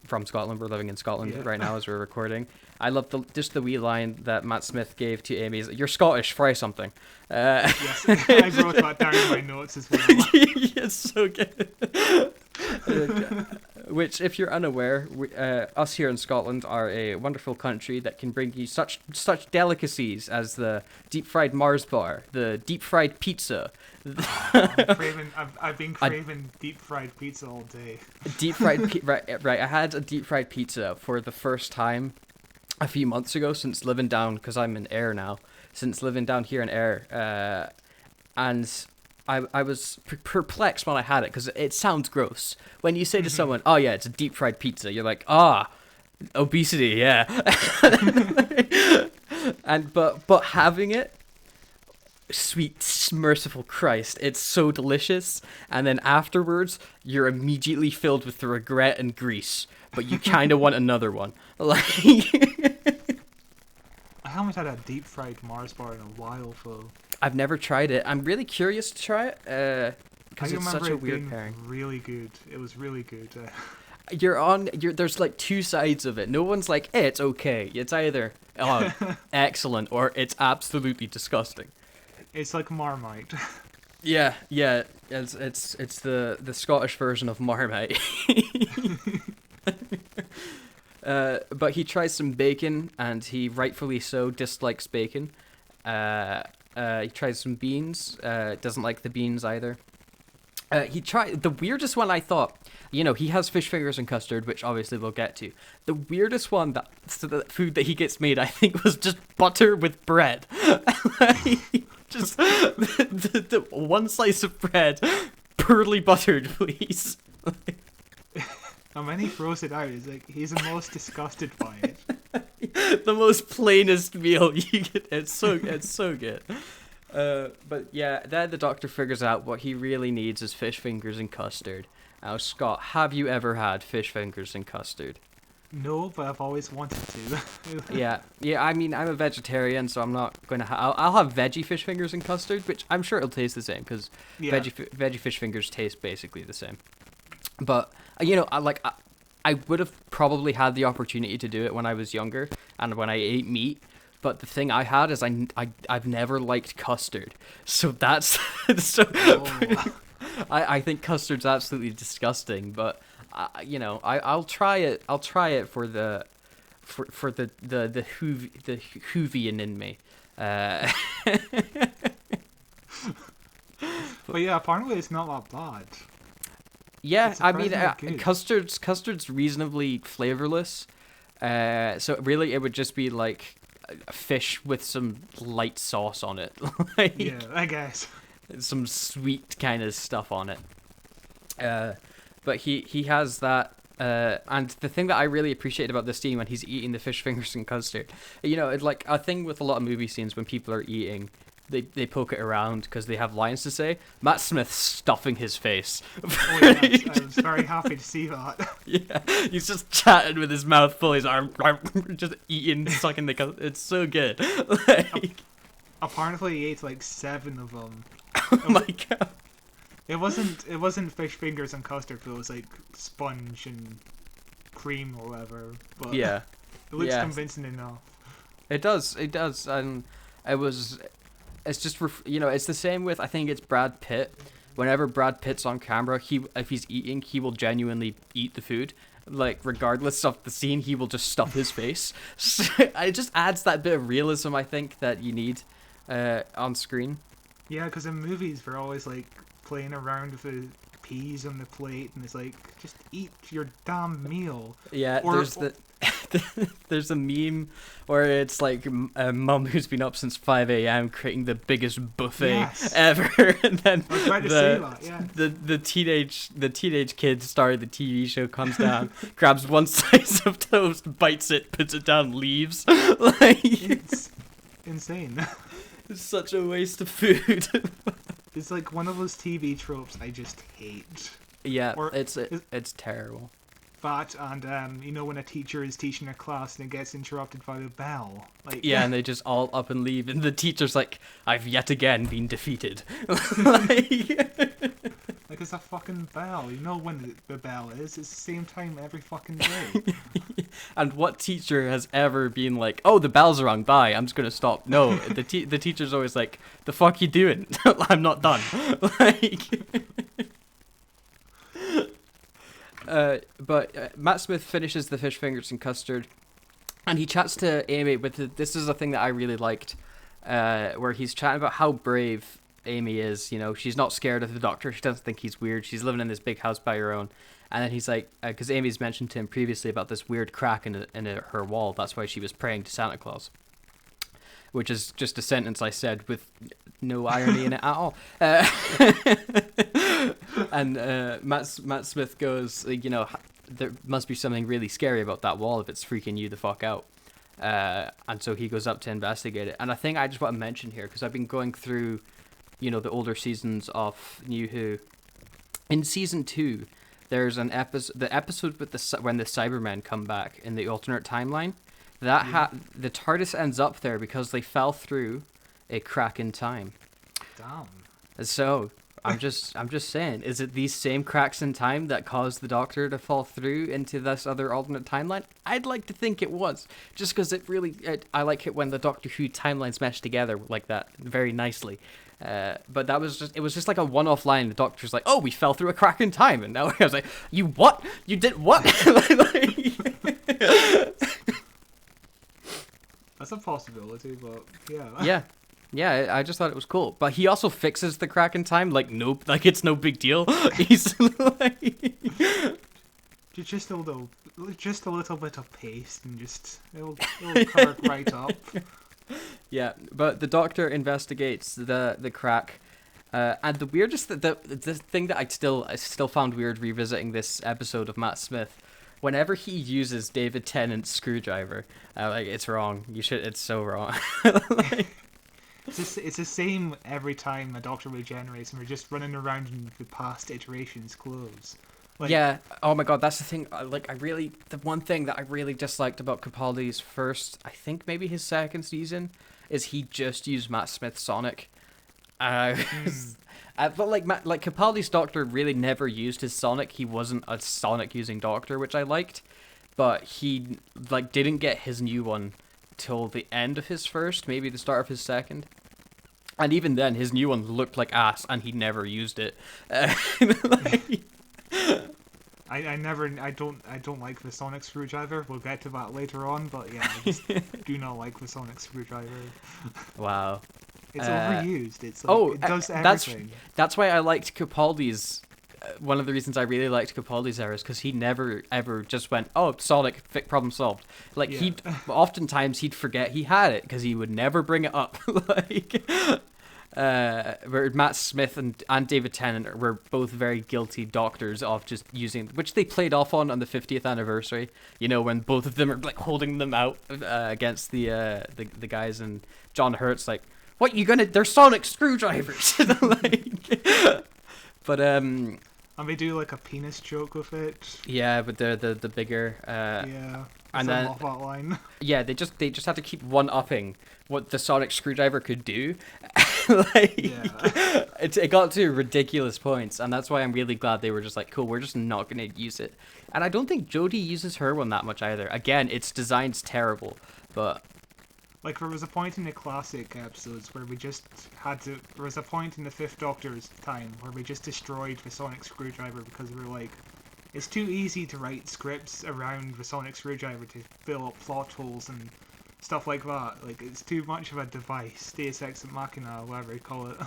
from Scotland. We're living in Scotland right now as we're recording. I love the wee line that Matt Smith gave to Amy. Is, "You're Scottish, fry something." Yes, I wrote that down in my notes as well. It's so good. Which, if you're unaware, us here in Scotland are a wonderful country that can bring you such delicacies as the deep fried Mars bar, the deep fried pizza. I've been craving deep fried pizza all day. Deep fried right. I had a deep fried pizza for the first time a few months ago since living down, because I'm in Ayr now. Since living down here in Ayr, and I was perplexed when I had it, because it sounds gross. When you say to someone, "Oh yeah, it's a deep fried pizza," you're like, obesity, yeah. but having it, sweet merciful Christ, it's so delicious. And then afterwards, you're immediately filled with regret and grease, but you kind of want another one. Like, I haven't had a deep fried Mars bar in a while, though. I've never tried it. I'm really curious to try it, because it's such a weird pairing. Really good. It was really good. There's like two sides of it. No one's like, it's okay. It's either excellent or it's absolutely disgusting. It's like Marmite. Yeah. It's the Scottish version of Marmite. But he tries some bacon, and he rightfully so dislikes bacon. He tries some beans. Doesn't like the beans either. He tried the weirdest one. I thought, he has fish fingers and custard, which obviously we'll get to. The weirdest one the food that he gets made, I think, was just butter with bread. Just the one slice of bread, poorly buttered, please. And when he throws it out, it's like he's the most disgusted by it. The most plainest meal you get. It's so good. But yeah, then the doctor figures out what he really needs is fish fingers and custard. Now, Scott, have you ever had fish fingers and custard? No, but I've always wanted to. Yeah. I mean, I'm a vegetarian, so I'm not going to. I'll have veggie fish fingers and custard, which I'm sure it'll taste the same, because veggie fish fingers taste basically the same. But I would have probably had the opportunity to do it when I was younger and when I ate meat. But the thing I had is I've never liked custard, so that's so. Oh. I think custard's absolutely disgusting, but I'll try it. I'll try it for the Whovian in me. But yeah, apparently it's not that bad. Yeah, I mean, custard's reasonably flavorless. So really, it would just be like fish with some light sauce on it. Like, yeah, I guess. Some sweet kind of stuff on it. But he has that. And the thing that I really appreciate about this scene when he's eating the fish fingers and custard, it's like a thing with a lot of movie scenes when people are eating. They poke it around because they have lines to say. Matt Smith's stuffing his face. Oh, yeah, I was very happy to see that. Yeah, he's just chatting with his mouth full. He's just eating, sucking the custard. It's so good. Like, apparently he ate like 7 of them. Oh my god. It wasn't fish fingers and custard, but it was like sponge and cream or whatever. But yeah, it looks convincing enough. It does, and it's just it's the same with, I think it's Brad Pitt. Whenever Brad Pitt's on camera, if he's eating, he will genuinely eat the food. Like, regardless of the scene, he will just stuff his face. So it just adds that bit of realism, I think, that you need on screen. Yeah, because in movies, they're always like playing around with the peas on the plate, and it's like, just eat your damn meal. Yeah, there's a meme where it's like a mum who's been up since 5 a.m. creating the biggest buffet ever, and then the teenage kid star of the TV show comes down, grabs one slice of toast, bites it, puts it down, leaves. Like, it's insane. It's such a waste of food. It's like one of those TV tropes I just hate. Yeah, it's terrible. That and when a teacher is teaching a class and it gets interrupted by the bell, like Yeah, and they just all up and leave, and the teacher's like, "I've yet again been defeated." Like, like it's a fucking bell. You know when the bell is? It's the same time every fucking day. and what teacher has ever been like, "Oh, the bell's rung. Bye. I'm just gonna stop." No, the teacher's always like, "The fuck you doing? I'm not done." Like. But Matt Smith finishes the fish fingers and custard, and he chats to Amy this is a thing that I really liked, where he's chatting about how brave Amy is. She's not scared of the doctor. She doesn't think he's weird. She's living in this big house by her own. And then he's like, because Amy's mentioned to him previously about this weird crack in her wall. That's why she was praying to Santa Claus. Which is just a sentence I said with no irony in it at all. And Matt Smith goes, there must be something really scary about that wall if it's freaking you the fuck out. And so he goes up to investigate it. And I think I just want to mention here, because I've been going through, the older seasons of New Who. In season 2, there's an episode, the episode with when the Cybermen come back in the alternate timeline. The Tardis ends up there because they fell through a crack in time. Damn. So I'm just saying, is it these same cracks in time that caused the Doctor to fall through into this other alternate timeline? I'd like to think it was, just because I like it when the Doctor Who timelines mesh together like that very nicely. But it was just like a one-off line. The Doctor's like, "Oh, we fell through a crack in time," and now I was like, "You what? You did what?" That's a possibility, but Yeah. Yeah, I just thought it was cool. But he also fixes the crack in time, like it's no big deal. He's like... just a little bit of paste, and it'll crack right up. Yeah, but the Doctor investigates the crack, and the weirdest the thing that I still found weird revisiting this episode of Matt Smith. Whenever he uses David Tennant's screwdriver, it's wrong. It's so wrong. It's the same every time a Doctor regenerates, and we're just running around in the past iterations' clothes. Yeah. Oh my God, that's the thing. The one thing that I really disliked about Capaldi's first, I think maybe his second season, is he just used Matt Smith's Sonic. But like Capaldi's Doctor really never used his Sonic. He wasn't a Sonic using Doctor, which I liked, but he didn't get his new one till the end of his first, maybe the start of his second. And even then, his new one looked like ass, and he never used it. I don't like the sonic screwdriver. We'll get to that later on, but yeah, I just do not like the sonic screwdriver. Wow. It's overused. It does everything. That's why I liked Capaldi's. One of the reasons I really liked Capaldi's era is because he never ever just went, "Oh, Sonic, problem solved." Oftentimes he'd forget he had it because he would never bring it up. Where Matt Smith and David Tennant were both very guilty Doctors of just using, which they played off on the 50th anniversary. When both of them are holding them out against the guys, and John Hurt's like, "What you gonna? They're sonic screwdrivers." But and they do a penis joke with it. Yeah, but they're the bigger. Yeah. And then Moffat line. Yeah, they just have to keep one upping what the sonic screwdriver could do. It got to ridiculous points, and that's why I'm really glad they were just like, cool, we're just not gonna use it. And I don't think Jodie uses her one that much either. Again, its design's terrible, but there was a point in the classic episodes where we just had to. There was a point in the Fifth Doctor's time where we just destroyed the sonic screwdriver because we were like, it's too easy to write scripts around the sonic screwdriver to fill up plot holes and stuff like that. It's too much of a device, Deus Ex Machina, whatever you call it.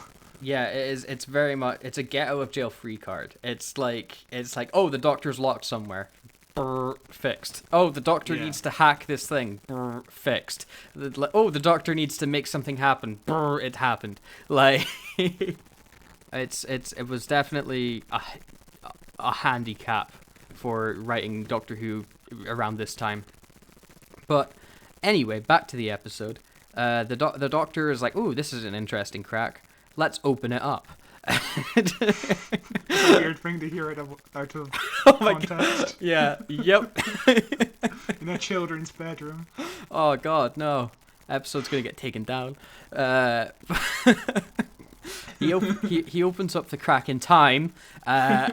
Yeah, it is. It's very much. It's a get out of jail free card. It's like, oh, the Doctor's locked somewhere. Brr, fixed. Oh, the Doctor needs to hack this thing. Brr, fixed. Oh, the Doctor needs to make something happen. Brr, it happened. It was definitely a handicap for writing Doctor Who around this time. But anyway, back to the episode. The Doctor is like, "Ooh, this is an interesting crack. Let's open it up." It's a weird thing to hear out of Oh my context. god. Yeah. Yep. In a children's bedroom. Oh god, no. Episode's gonna get taken down. He opens up the crack in time, and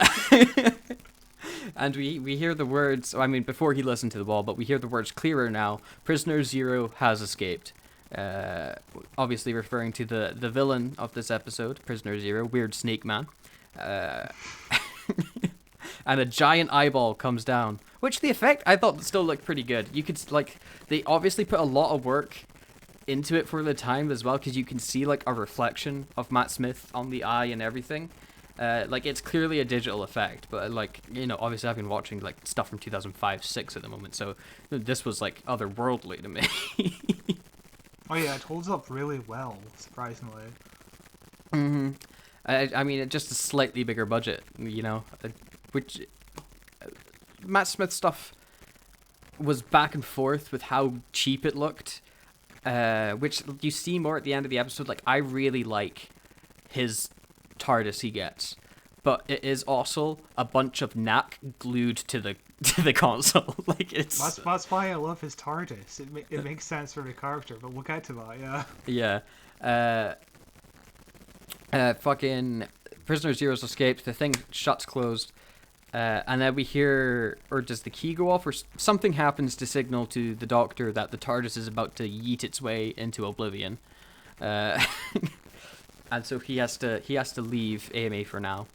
we hear the words. I mean, before he listened to the wall, but we hear the words clearer now. Prisoner Zero has escaped. Obviously referring to the villain of this episode, Prisoner Zero, Weird Snake Man. And a giant eyeball comes down, which the effect I thought still looked pretty good. You could they obviously put a lot of work into it for the time as well, because you can see like a reflection of Matt Smith on the eye and everything. It's clearly a digital effect, but obviously I've been watching like stuff from 2005-6 at the moment, so this was like otherworldly to me. Oh yeah, it holds up really well, surprisingly. Mm-hmm. I mean, just a slightly bigger budget, which Matt Smith stuff was back and forth with how cheap it looked, which you see more at the end of the episode. Like, I really like his TARDIS he gets, but it is also a bunch of knack glued to the console. Like, it's that's why I love his TARDIS. It makes sense for the character, but we'll get to that. Yeah. Fucking Prisoner Zero's escaped. The thing shuts closed. And then we hear, or does the key go off, or something happens to signal to the Doctor that the TARDIS is about to yeet its way into oblivion, and so he has to leave AMA for now,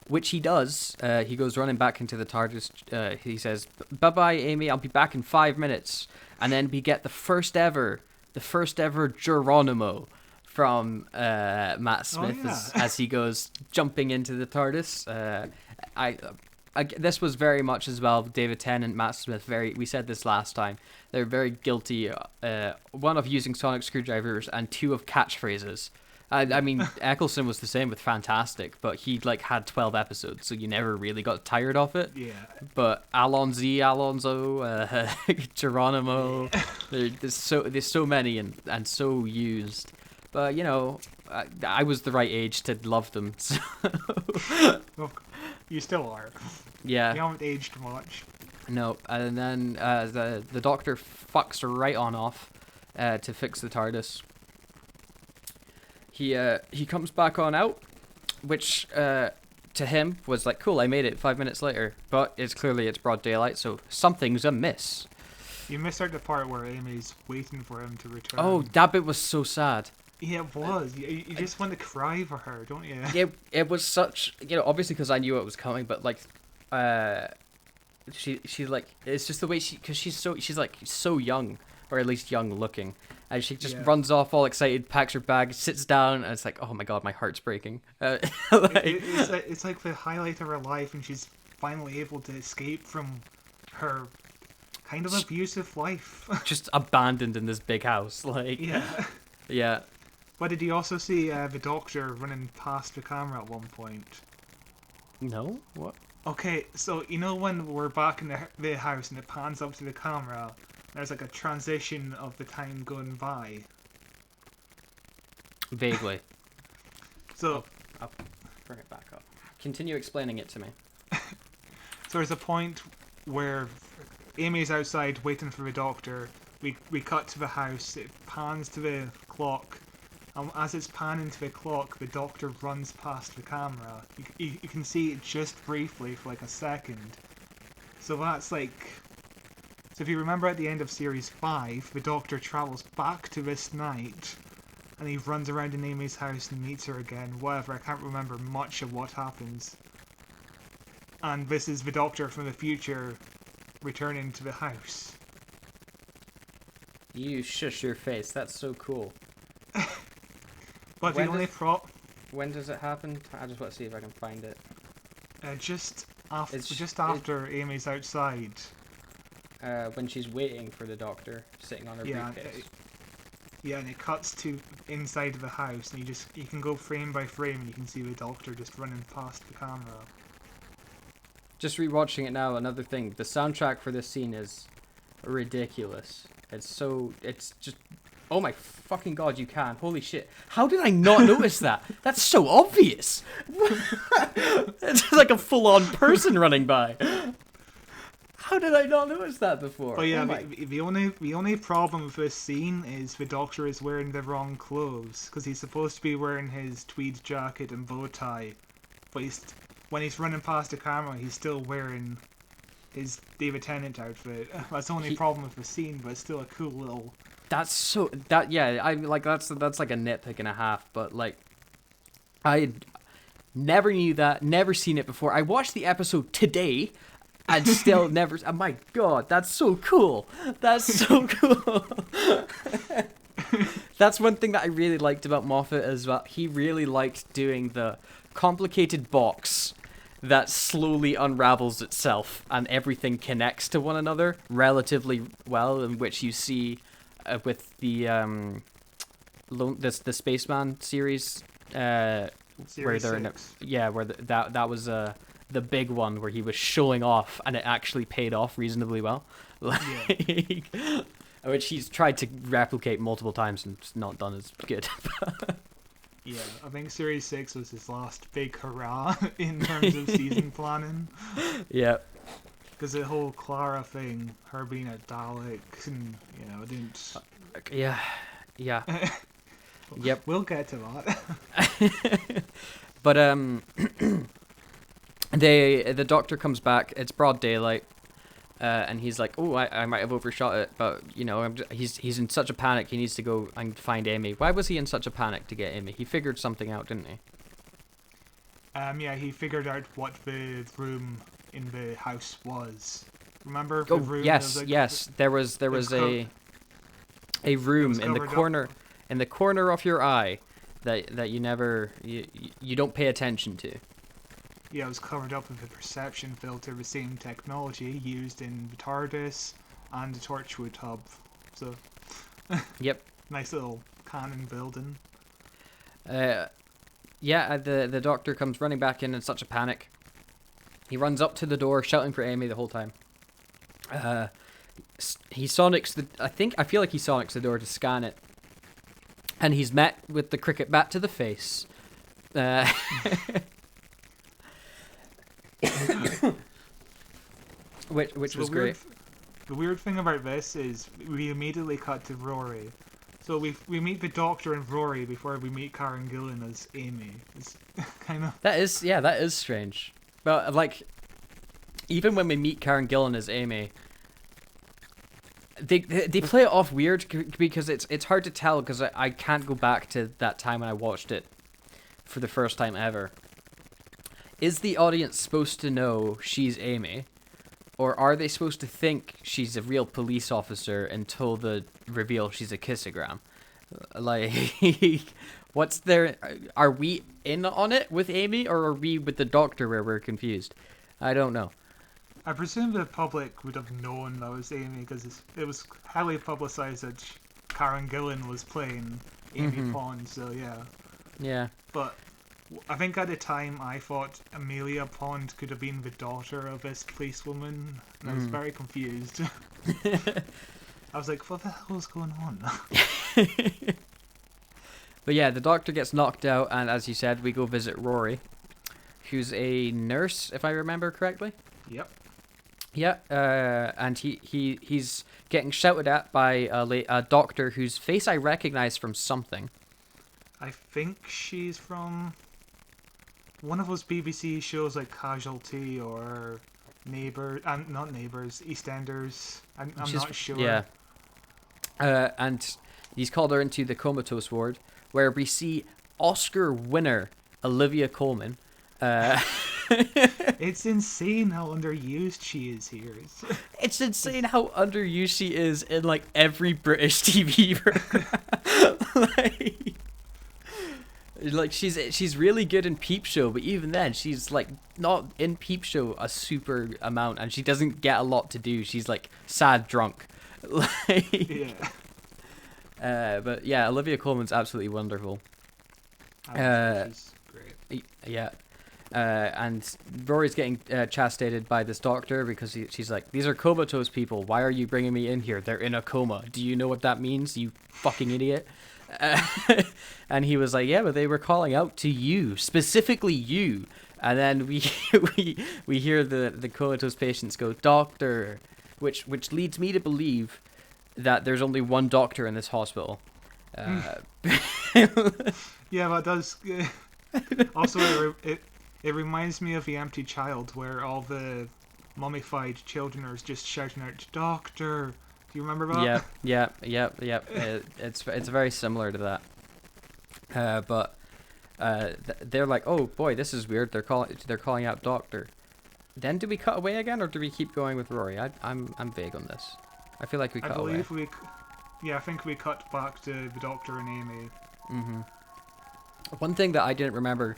which he does. He goes running back into the TARDIS. He says, "Bye bye, Amy. I'll be back in 5 minutes." And then we get the first ever Geronimo from Matt Smith as he goes jumping into the TARDIS. This was very much as well David Tennant, Matt Smith. We said this last time. They're very guilty. One of using sonic screwdrivers and two of catchphrases. I mean, Eccleston was the same with Fantastic, but he had 12 episodes, so you never really got tired of it. Yeah. But Alonso, Geronimo, there's so many and so used. But, I was the right age to love them. So. Well, you still are. Yeah. You haven't aged much. No, and then the Doctor fucks right on off to fix the TARDIS. He comes back on out, which to him was like, cool, I made it 5 minutes later. But it's broad daylight, so something's amiss. You missed out the part where Amy's waiting for him to return. Oh, that bit was so sad. Yeah, it was. You just want to cry for her, don't you? It was such, obviously because I knew it was coming, but like, she's like, it's just the way because she's like so young, or at least young looking, and she just runs off all excited, packs her bag, sits down, and it's like, oh my god, my heart's breaking. It's like the highlight of her life, and she's finally able to escape from her kind of abusive life. Just abandoned in this big house, like. Yeah. But did you also see the Doctor running past the camera at one point? No? What? Okay, so when we're back in the house and it pans up to the camera, there's like a transition of the time going by. Vaguely. So I'll bring it back up. Continue explaining it to me. So there's a point where Amy's outside waiting for the Doctor. We cut to the house. It pans to the clock. As it's panning to the clock, the Doctor runs past the camera. You can see it just briefly for like a second. So that's like... So if you remember at the end of Series 5, the Doctor travels back to this night, and he runs around in Amy's house and meets her again. Whatever, I can't remember much of what happens. And this is the Doctor from the future returning to the house. You shush your face. That's so cool. But the only when does it happen? I just want to see if I can find it. Just after Amy's outside. When she's waiting for the Doctor, sitting on her briefcase. And it cuts to inside of the house, and you can go frame by frame, and you can see the Doctor just running past the camera. Just rewatching it now, another thing, the soundtrack for this scene is ridiculous. It's just Oh my fucking god, you can. Holy shit. How did I not notice that? That's so obvious. It's like a full-on person running by. How did I not notice that before? But yeah, Oh my... the only problem with this scene is the Doctor is wearing the wrong clothes, because he's supposed to be wearing his tweed jacket and bow tie, but when he's running past the camera, he's still wearing his David Tennant outfit. That's the only problem with the scene, but it's still a cool little... I like that's like a nitpick and a half, but like I never knew that, never seen it before. I watched the episode today and still never. Oh my god, that's so cool. That's so cool. That's one thing that I really liked about Moffat as well. He really liked doing the complicated box that slowly unravels itself and everything connects to one another relatively well, in which you see with the the Spaceman series, where they're in where that was the big one where he was showing off and it actually paid off reasonably well, like, which he's tried to replicate multiple times and it's not done as good. Yeah, I think Series 6 was his last big hurrah in terms of season planning. Yeah. Because the whole Clara thing, her being a Dalek, and, didn't... Yeah. Yep. We'll get to that. But, the Doctor comes back, it's broad daylight, and he's like, oh, I might have overshot it, but, he's in such a panic, he needs to go and find Amy. Why was he in such a panic to get Amy? He figured something out, didn't he? Yeah, he figured out what the room in the house was. Remember the room? Yes. There was a room in the corner of your eye that you never you don't pay attention to. Yeah, it was covered up with a perception filter, the same technology used in the Tardis and the Torchwood hub. So, yep, nice little canon building. Yeah, the Doctor comes running back in such a panic. He runs up to the door, shouting for Amy the whole time. He sonics I feel like he sonics the door to scan it, and he's met with the cricket bat to the face. Which was great. The weird thing about this is we immediately cut to Rory. So we meet the Doctor and Rory before we meet Karen Gillan as Amy. It's kind of... That is strange. But, like, even when we meet Karen Gillan as Amy, they play it off weird because it's hard to tell because I can't go back to that time when I watched it for the first time ever. Is the audience supposed to know she's Amy? Or are they supposed to think she's a real police officer until the reveal she's a kissogram? Like, what's there? Are we in on it with Amy, or are we with the Doctor where we're confused? I don't know. I presume the public would have known that was Amy because it was highly publicized that Karen Gillan was playing Amy Pond, so yeah. Yeah. But I think at the time I thought Amelia Pond could have been the daughter of this policewoman, and I was very confused. I was like, what the hell is going on? But yeah, the Doctor gets knocked out, and as you said, we go visit Rory, who's a nurse, if I remember correctly. Yep. Yeah, and he's getting shouted at by a doctor whose face I recognize from something. I think she's from one of those BBC shows like Casualty or not Neighbours, EastEnders. I'm not sure. Yeah. And he's called her into the comatose ward, where we see Oscar winner Olivia Coleman. It's insane how underused she is here. It's insane how underused she is in like every British TV program. Like she's really good in Peep Show, but even then she's like not in Peep Show a super amount, and she doesn't get a lot to do. She's like sad drunk. Yeah. But yeah, Olivia Coleman's absolutely wonderful. She's great. Yeah. And Rory's getting chastiated by this doctor because she's like, these are comatose people. Why are you bringing me in here? They're in a coma. Do you know what that means, you fucking idiot? And he was like, yeah, but they were calling out to you, specifically you. And then we hear the comatose patients go, doctor, which leads me to believe that there's only one doctor in this hospital. Yeah, that does. Also, it reminds me of The Empty Child, where all the mummified children are just shouting out, "Doctor!" Do you remember that? Yep. It's very similar to that. But they're like, oh boy, this is weird. They're calling out doctor. Then do we cut away again, or do we keep going with Rory? I'm vague on this. I feel like we cut away. Yeah, I think we cut back to the Doctor and Amy. Mm-hmm. One thing that I didn't remember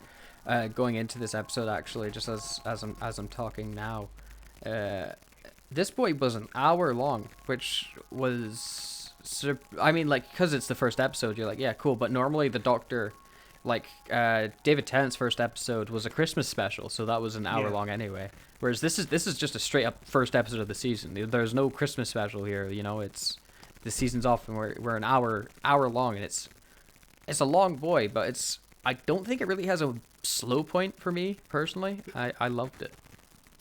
going into this episode, actually, just as I'm talking now, this boy was an hour long, which was, I mean, like, because it's the first episode, you're like, yeah, cool. But normally the Doctor, like, David Tennant's first episode was a Christmas special, so that was an hour long anyway. Whereas this is just a straight up first episode of the season. There's no Christmas special here, you know. It's the season's off and we're an hour long, and it's a long boy, but I don't think it really has a slow point for me personally. I loved it.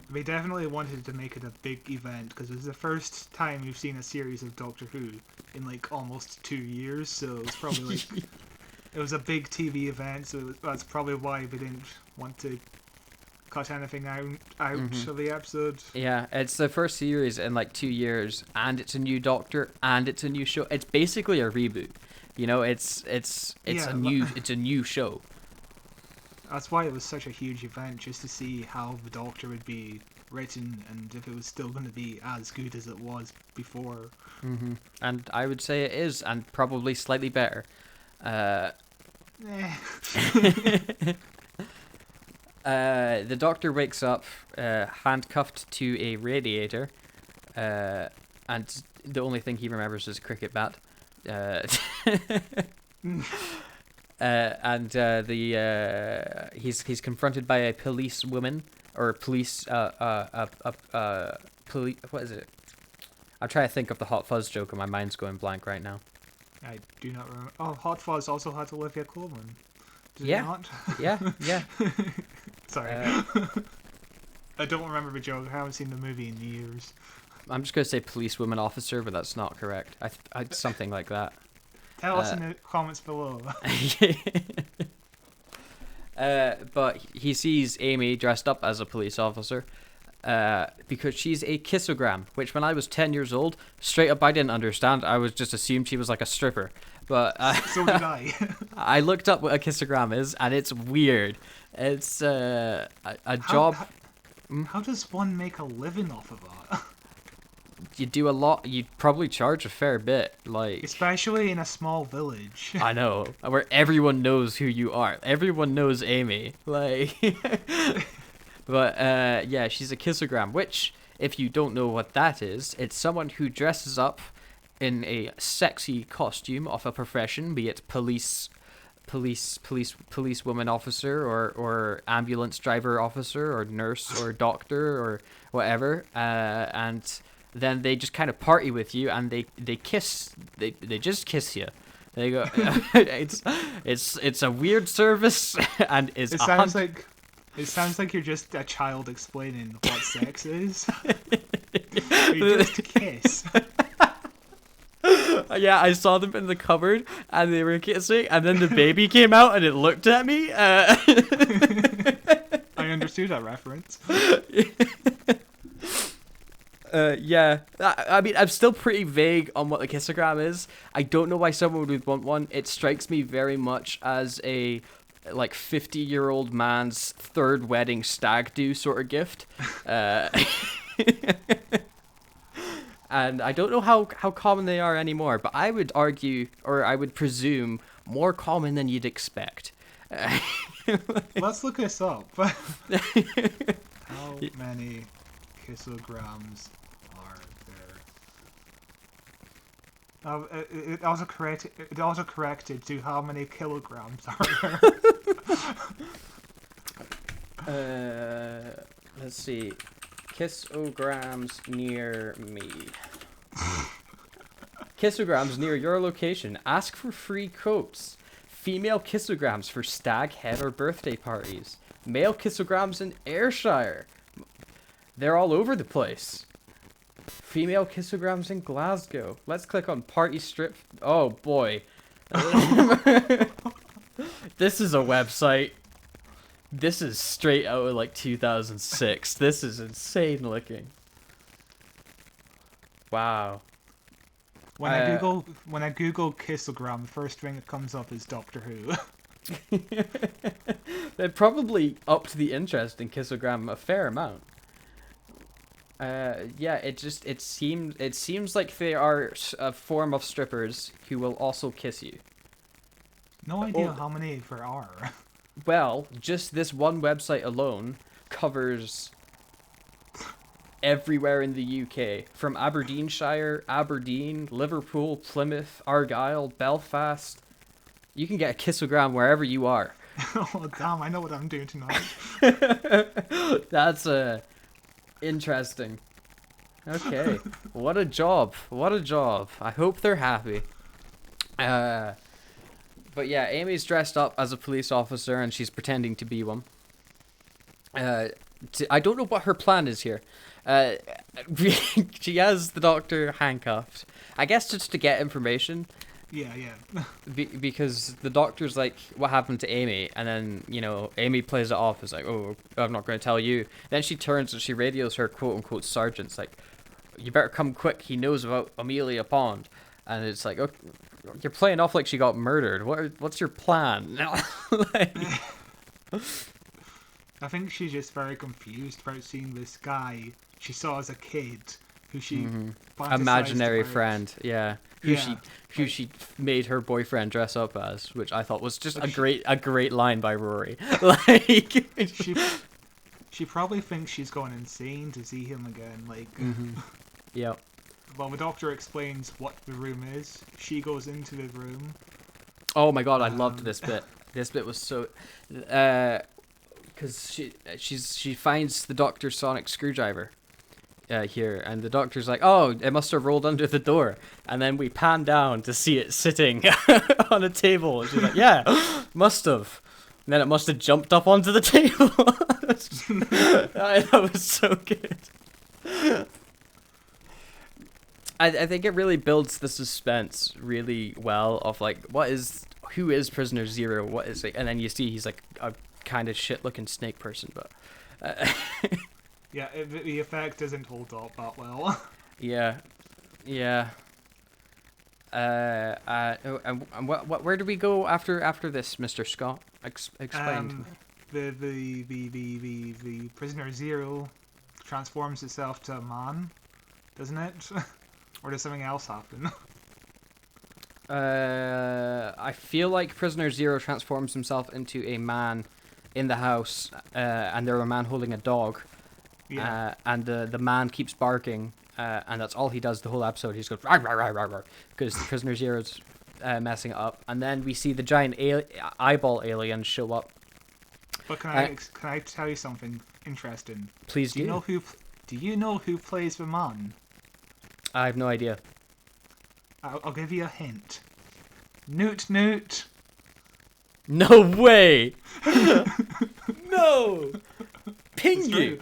They definitely wanted to make it a big event because it was the first time we've seen a series of Doctor Who in like almost 2 years, so it's probably like it was a big TV event, so that's probably why they didn't want to cut anything out of the episode. Yeah, it's the first series in like 2 years, and it's a new Doctor, and it's a new show. It's basically a reboot. You know, it's a new show. That's why it was such a huge event, just to see how the Doctor would be written and if it was still going to be as good as it was before. Mm-hmm. And I would say it is, and probably slightly better. The Doctor wakes up handcuffed to a radiator, and the only thing he remembers is a cricket bat. He's confronted by a police woman or police police, what is it? I'm trying to think of the Hot Fuzz joke and my mind's going blank right now. I do not remember. Oh, Hot Fuzz also had Olivia Coleman. Did it not? Yeah. Sorry. I don't remember the joke. I haven't seen the movie in years. I'm just going to say policewoman officer, but that's not correct. I something like that. Tell us in the comments below. But he sees Amy dressed up as a police officer because she's a kissogram, which when I was 10 years old, straight up I didn't understand. I was just assumed she was like a stripper. But so did I. I looked up what a kissogram is, and it's weird. It's a job. How does one make a living off of that? You do a lot. You probably charge a fair bit, like especially in a small village. I know, where everyone knows who you are. Everyone knows Amy, like. But yeah, she's a kissogram. Which, if you don't know what that is, it's someone who dresses up in a sexy costume of a profession, be it policewoman officer or ambulance driver officer or nurse or doctor or whatever, and then they just kind of party with you and they kiss, they just kiss you. They go, it's a weird service, and it sounds like you're just a child explaining what sex is. You just kiss. Yeah, I saw them in the cupboard and they were kissing, and then the baby came out and it looked at me. I understood that reference. Yeah, I mean, I'm still pretty vague on what the kissogram is. I don't know why someone would want one. It strikes me very much as a like 50-year-old man's third wedding stag do sort of gift. And I don't know how common they are anymore, but I would argue, or I would presume, more common than you'd expect. Let's look this up. How many kissograms are there? It also corrected to how many kilograms are there. Let's see. Kissograms near me. Kissograms near your location. Ask for free coats. Female kissograms for stag, head, or birthday parties. Male kissograms in Ayrshire. They're all over the place. Female kissograms in Glasgow. Let's click on party strip. Oh boy. This is a website. This is straight out of like 2006. This is insane looking. Wow. When I Google kissogram, the first thing that comes up is Doctor Who. They probably upped the interest in kissogram a fair amount. Yeah, it seems like they are a form of strippers who will also kiss you. No idea how many there are. Well, just this one website alone covers everywhere in the UK, from Aberdeenshire, Aberdeen, Liverpool, Plymouth, Argyll, Belfast. You can get a kissogram wherever you are. Oh damn! I know what I'm doing tonight. That's interesting. Okay, what a job! What a job! I hope they're happy. But yeah, Amy's dressed up as a police officer and she's pretending to be one. I don't know what her plan is here. She has the doctor handcuffed. I guess just to get information. Yeah. Because the doctor's like, what happened to Amy? And then, Amy plays it off as like, oh, I'm not going to tell you. Then she turns and she radios her quote-unquote sergeants like, you better come quick, he knows about Amelia Pond. And it's like, okay, you're playing off like she got murdered. What's your plan? Like... I think she's just very confused about seeing this guy she saw as a kid, who she imaginary about. friend, yeah, who she made her boyfriend dress up as, which I thought was just a great line by Rory. Like she probably thinks she's gone insane to see him again. Like, Yep. Well, the doctor explains what the room is. She goes into the room. Oh my god, I loved this bit. This bit was so, because she finds the doctor's sonic screwdriver here, and the doctor's like, oh, it must have rolled under the door, and then we pan down to see it sitting on a table, and she's like, yeah, must have. And then it must have jumped up onto the table. That was so good. I think it really builds the suspense really well of like, who is Prisoner Zero? What is it? And then you see he's like a kind of shit looking snake person, but yeah, the effect doesn't hold up that well. Yeah. And where do we go after this, Mr. Scott? Explain. The Prisoner Zero transforms itself to a man, doesn't it? Or does something else happen? I feel like Prisoner Zero transforms himself into a man in the house, and there's a man holding a dog. Yeah. And the man keeps barking, and that's all he does the whole episode. He just goes rawr, rawr, rawr, rawr, rawr, because the Prisoner Zero's messing it up. And then we see the giant eyeball aliens show up. But can I tell you something interesting? Please do. Do you know who plays the man? I have no idea. I'll give you a hint. Newt. No way! No! Pingu!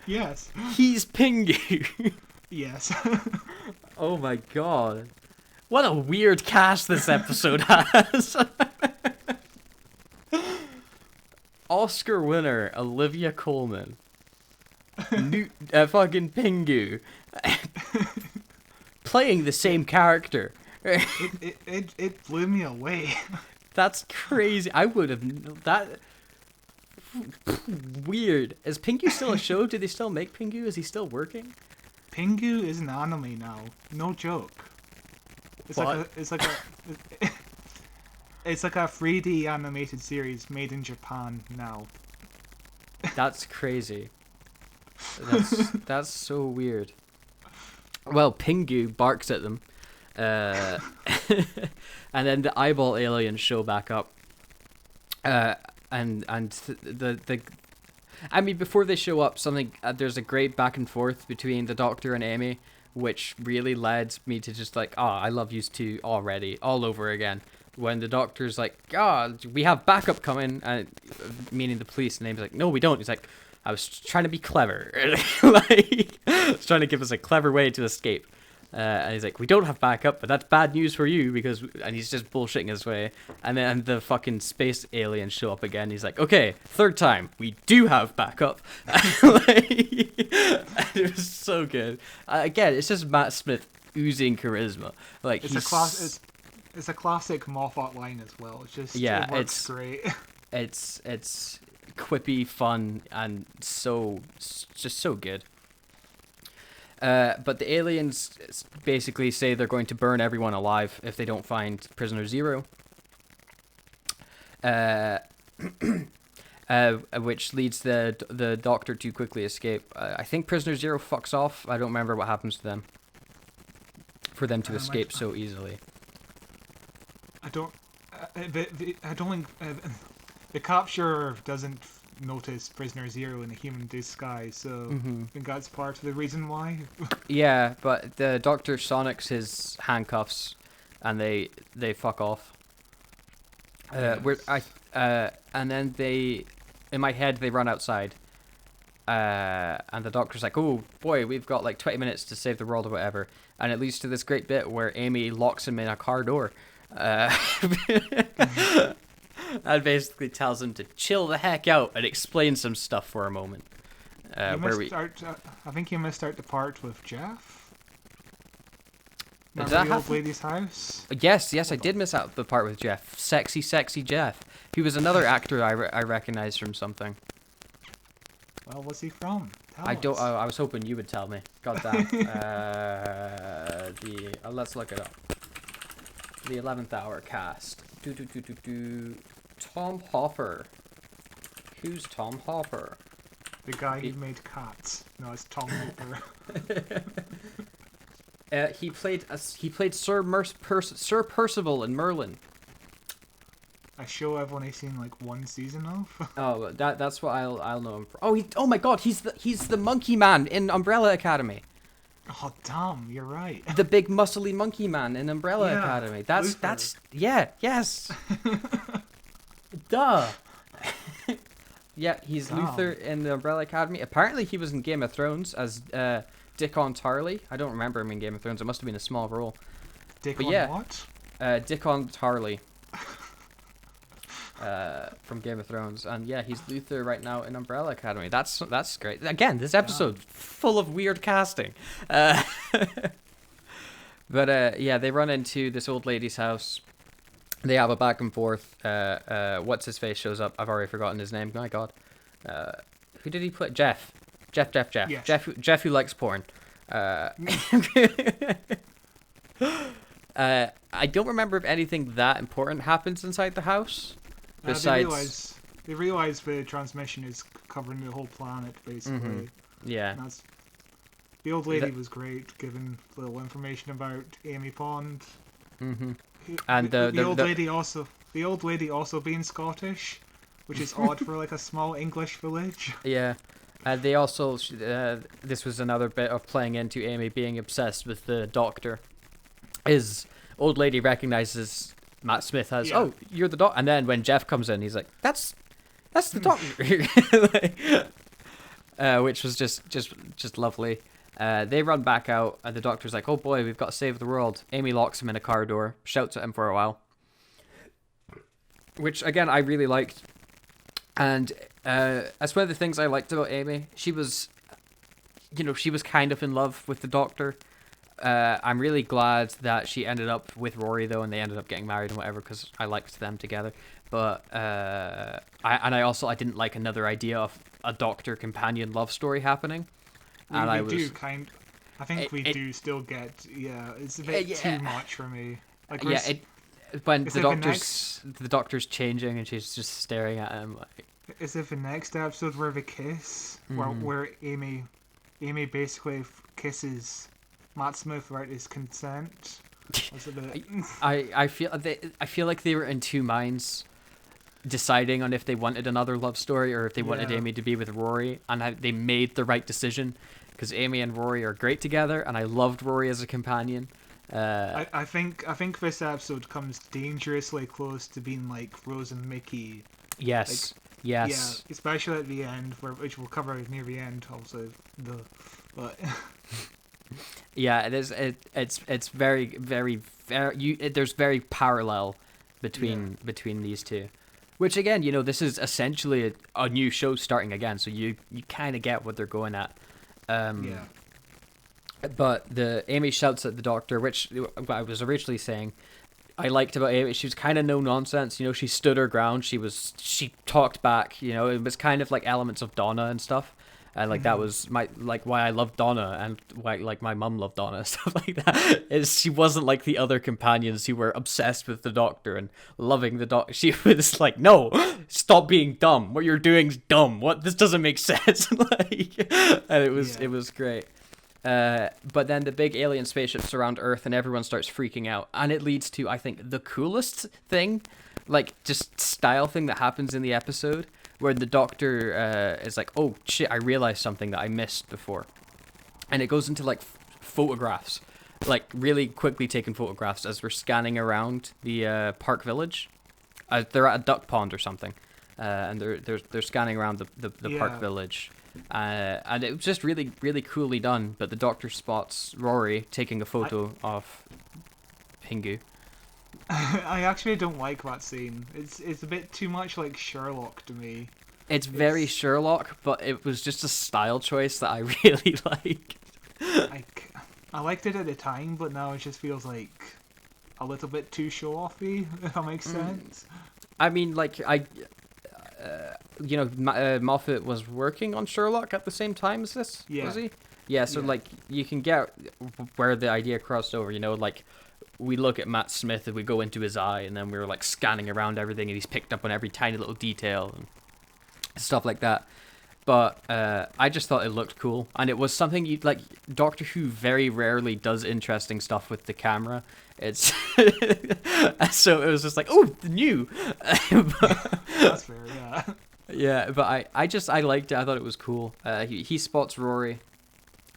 Yes. He's Pingu! Yes. Oh my god. What a weird cast this episode has! Oscar winner Olivia Coleman. Fucking Pingu. Playing the same character. It blew me away. That's crazy. I would have that. Weird. Is Pingu still a show? Do they still make Pingu? Is he still working? Pingu is an anime now. No joke. It's like a 3D animated series made in Japan now. That's crazy. That's so weird. Well, Pingu barks at them, and then the eyeball aliens show back up, and the I mean, before they show up, there's a great back and forth between the Doctor and Amy, which really led me to just like, I love you two already, all over again. When the Doctor's like, we have backup coming, meaning the police, and Amy's like, no, we don't. He's like, I was trying to be clever. Like, he's trying to give us a clever way to escape. And he's like, we don't have backup, but that's bad news for you and he's just bullshitting his way. And then the fucking space aliens show up again. He's like, okay, third time, we do have backup. Like, it was so good. Again, it's just Matt Smith oozing charisma. Like, it's a classic Moffat line as well. It's just it works great. It's quippy, fun, and just so good. But the aliens basically say they're going to burn everyone alive if they don't find Prisoner Zero. Which leads the Doctor to quickly escape. I think Prisoner Zero fucks off. I don't remember what happens to them. For them to escape so easily. I don't think the capture doesn't notice Prisoner Zero in a human disguise, so I think that's part of the reason why. Yeah, but the Doctor sonics his handcuffs, and they fuck off. Yes. And then in my head, they run outside. And the Doctor's like, oh boy, we've got like 20 minutes to save the world or whatever. And it leads to this great bit where Amy locks him in a car door. And basically tells him to chill the heck out and explain some stuff for a moment. I think you missed out the part with Jeff. Remember the old lady's house? Yes, I did miss out the part with Jeff. Sexy Jeff. He was another actor I recognized from something. Well, what's he from? I was hoping you would tell me. God damn. Let's look it up. The 11th Hour cast. Tom Hoffer. Who's Tom Hoffer? The guy who made Cats. No, it's Tom Hopper. He played Sir Percival in Merlin. A show I've only seen like one season of. Oh, that's what I'll know him for. Oh my God, he's the monkey man in Umbrella Academy. Oh damn, you're right. The big muscly monkey man in Umbrella Academy. That's yes. Duh. Yeah, he's Luther in the Umbrella Academy. Apparently, he was in Game of Thrones as Dickon Tarley. I don't remember him in Game of Thrones. It must have been a small role. What? Dickon Tarley. From Game of Thrones, and yeah, he's Luther right now in Umbrella Academy. That's great. Again, this episode full of weird casting. But they run into this old lady's house. They have a back and forth. What's his face shows up. I've already forgotten his name. My God, who did he play? Jeff. Yes. Jeff who likes porn. I don't remember if anything that important happens inside the house. Besides, they realize the transmission is covering the whole planet, basically. Mm-hmm. Yeah. The old lady was great, giving little information about Amy Pond. Mm-hmm. And the old lady also being Scottish, which is odd for like a small English village. Yeah. They also this was another bit of playing into Amy being obsessed with the Doctor. His old lady recognizes Matt Smith as, oh, you're the Doctor. And then when Jeff comes in, he's like, that's the Doctor. Which was just lovely. They run back out, and the Doctor's like, oh boy, we've got to save the world. Amy locks him in a car door, shouts at him for a while. Which, again, I really liked. And that's one of the things I liked about Amy. She was kind of in love with the Doctor. I'm really glad that she ended up with Rory though, and they ended up getting married and whatever, because I liked them together. But I didn't like another idea of a Doctor companion love story happening. We do still get it's a bit too much for me. Like when the Doctor's changing and she's just staring at him. Is it the next episode where they kiss, where Amy basically kisses Matt Smith without his consent? I feel like they were in two minds, deciding on if they wanted another love story or if they wanted Yeah. Amy to be with Rory, and they made the right decision because Amy and Rory are great together, and I loved Rory as a companion. I think this episode comes dangerously close to being like Rose and Mickey. Yes, Yeah, yes, especially at the end, which we'll cover near the end also. But yeah. It is. It's very, very, very. There's very parallel between these two, which again, this is essentially a new show starting again, so you kind of get what they're going at. yeah. But the Amy shouts at the doctor, which I was originally saying I liked about Amy. She was kind of no nonsense. She stood her ground. She talked back. It was kind of like elements of Donna and stuff. And like that was why I loved Donna and why like my mum loved Donna and stuff like that. Is she wasn't like the other companions who were obsessed with the doctor and loving the doctor. She was like, no, stop being dumb. What you're doing's dumb. What this doesn't make sense. And it was great. But then the big alien spaceships surround Earth and everyone starts freaking out. And it leads to, I think, the coolest thing, like just style thing that happens in the episode where the doctor is like, oh shit, I realized something that I missed before. And it goes into like photographs, like really quickly taken photographs as we're scanning around the park village. They're at a duck pond or something. And they're scanning around the park village. And it was just really, really coolly done. But the doctor spots Rory taking a photo of Pingu. I actually don't like that scene. It's a bit too much like Sherlock to me. It's very Sherlock, but it was just a style choice that I really liked. I liked it at the time, but now it just feels like a little bit too show-offy, if that makes sense. I mean, like, Moffat was working on Sherlock at the same time as this, was he? Yeah, so, like, you can get where the idea crossed over, like, we look at Matt Smith and we go into his eye, and then we were, like, scanning around everything, and he's picked up on every tiny little detail and stuff like that. But I just thought it looked cool, and it was something like Doctor Who very rarely does interesting stuff with the camera. It's so it was just like, oh, new. That's fair, yeah. Yeah, but I liked it. I thought it was cool. He spots Rory.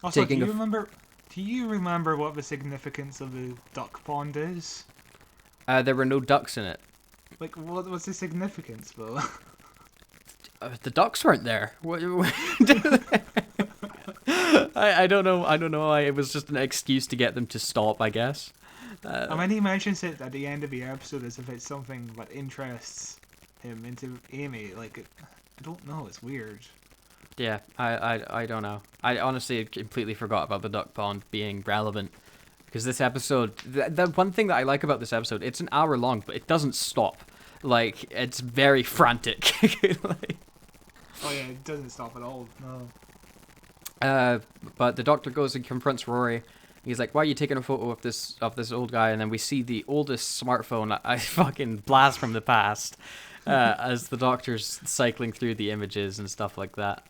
Also, do you remember what the significance of the duck pond is? There were no ducks in it. Like, what's the significance, though? The ducks weren't there. I don't know. I don't know why. It was just an excuse to get them to stop, I guess. I mean, he mentions it at the end of the episode as if it's something that interests him into Amy. Like, I don't know. It's weird. Yeah, I don't know. I honestly completely forgot about the duck pond being relevant. Because this episode, the one thing that I like about this episode, it's an hour long, but it doesn't stop. Like, it's very frantic. Oh yeah, it doesn't stop at all. No. But the doctor goes and confronts Rory. He's like, "Why are you taking a photo of this old guy?" And then we see the oldest smartphone I fucking blast from the past, as the doctor's cycling through the images and stuff like that.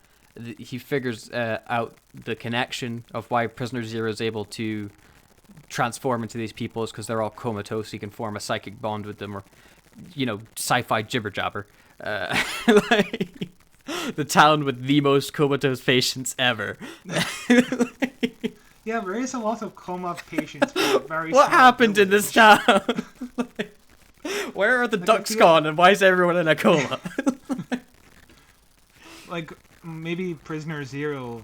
He figures out the connection of why Prisoner Zero is able to transform into these people is because they're all comatose. He can form a psychic bond with them, or sci-fi jibber jabber. Like, the town with the most comatose patients ever. Yeah, there is a lot of coma patients. Very what happened village. in this town? Where are the ducks gone, and why is everyone in a coma? Like, maybe Prisoner Zero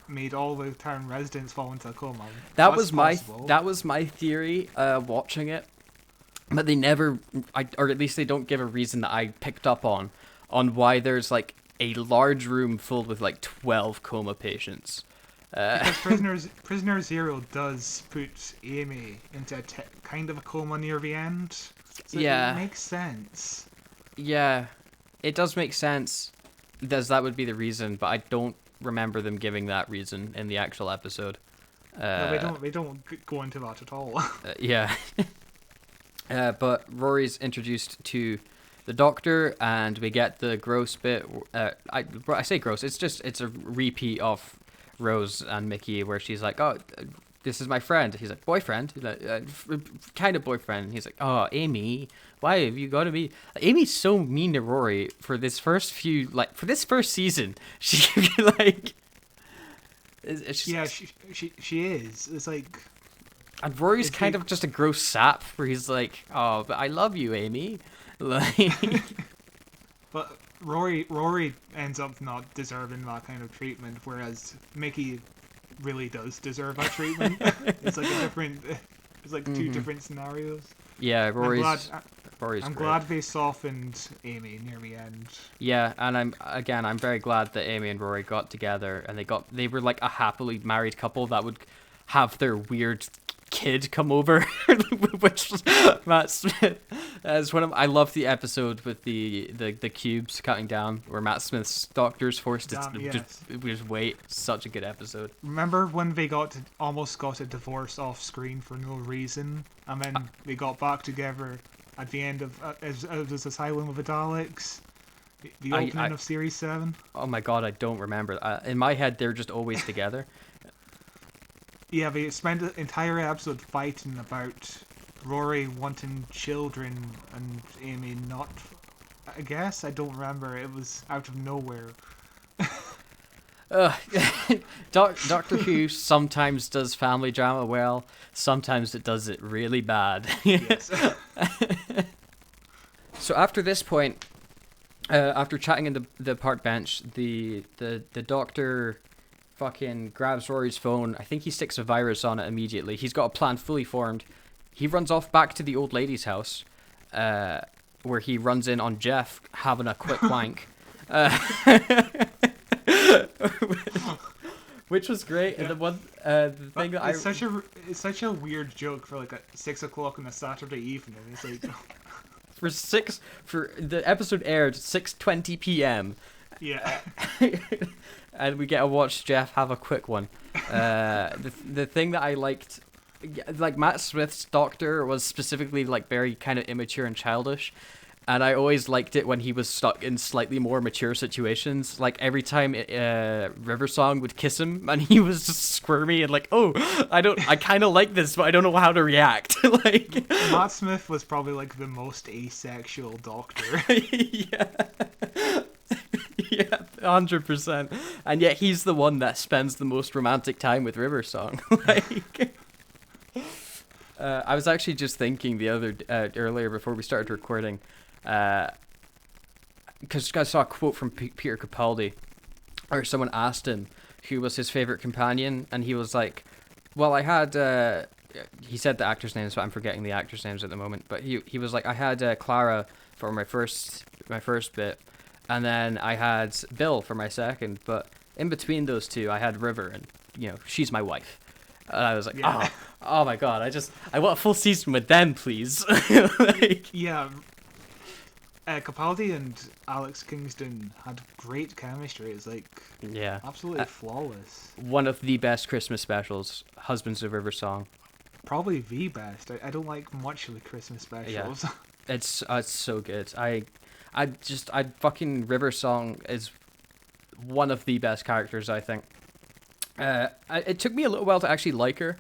made all the town residents fall into a coma. That was my theory watching it, but they never, or at least they don't give a reason that I picked up on why there's like a large room filled with like 12 coma patients. Because Prisoner Zero does put Amy into a kind of a coma near the end. So yeah, it makes sense. Yeah, it does make sense. That would be the reason, but I don't remember them giving that reason in the actual episode. No, they don't go into that at all. Yeah. But Rory's introduced to the doctor, and we get the gross bit. I say gross. It's a repeat of Rose and Mickey, where she's like, "Oh, this is my friend. He's like, boyfriend? He's like, kind of boyfriend. He's like, oh, Amy, why have you got to be... Amy's so mean to Rory for this first season. She, like... Yeah, she is. It's like... And Rory's kind of just a gross sap, where he's like, oh, but I love you, Amy. Like... But Rory ends up not deserving that kind of treatment, whereas Mickey really does deserve that treatment. It's like it's like two different scenarios. Yeah, Rory's I'm glad they softened Amy near the end. Yeah, and I'm very glad that Amy and Rory got together, and they were like a happily married couple that would have their weird kid come over, which was Matt Smith. As I love the episode with the cubes cutting down, where Matt Smith's doctor's forced to just wait. Such a good episode. Remember when they almost got a divorce off screen for no reason, and then they got back together at the end of this Asylum of the Daleks, the opening of Series 7? Oh my god, I don't remember. In my head, they're just always together. Yeah, they spent the entire episode fighting about Rory wanting children and Amy not. I guess, I don't remember. It was out of nowhere. Doctor Who sometimes does family drama well, sometimes it does it really bad. Yes. So after this point, after chatting in the park bench, the doctor fucking grabs Rory's phone. I think he sticks a virus on it immediately. He's got a plan fully formed. He runs off back to the old lady's house, where he runs in on Jeff having a quick wank. Which was great. Yeah. And the thing that it's such a weird joke for like 6 o'clock on a Saturday evening. It's like for the episode aired 6:20 p.m. Yeah. And we get to watch Jeff have a quick one. The thing that I liked, like Matt Smith's Doctor was specifically like very kind of immature and childish, and I always liked it when he was stuck in slightly more mature situations. Like every time River Song would kiss him, and he was just squirmy and like, oh, I kind of like this, but I don't know how to react. Like Matt Smith was probably like the most asexual Doctor. Yeah. Yeah, 100%. And yet he's the one that spends the most romantic time with River Song. Like, I was actually just thinking the earlier before we started recording, because I saw a quote from Peter Capaldi, or someone asked him who was his favorite companion, and he was like, well, I had, he said the actors' names, but I'm forgetting the actors' names at the moment, but he was like, I had Clara for my first bit, and then I had Bill for my second, but in between those two, I had River, and, she's my wife. And I was like, yeah. Oh my god, I want a full season with them, please. Like, yeah. Capaldi and Alex Kingston had great chemistry. It's like, yeah, absolutely flawless. One of the best Christmas specials, Husbands of River Song. Probably the best. I don't like much of the Christmas specials. Yeah. It's so good. I fucking River Song is one of the best characters, I think. It took me a little while to actually like her.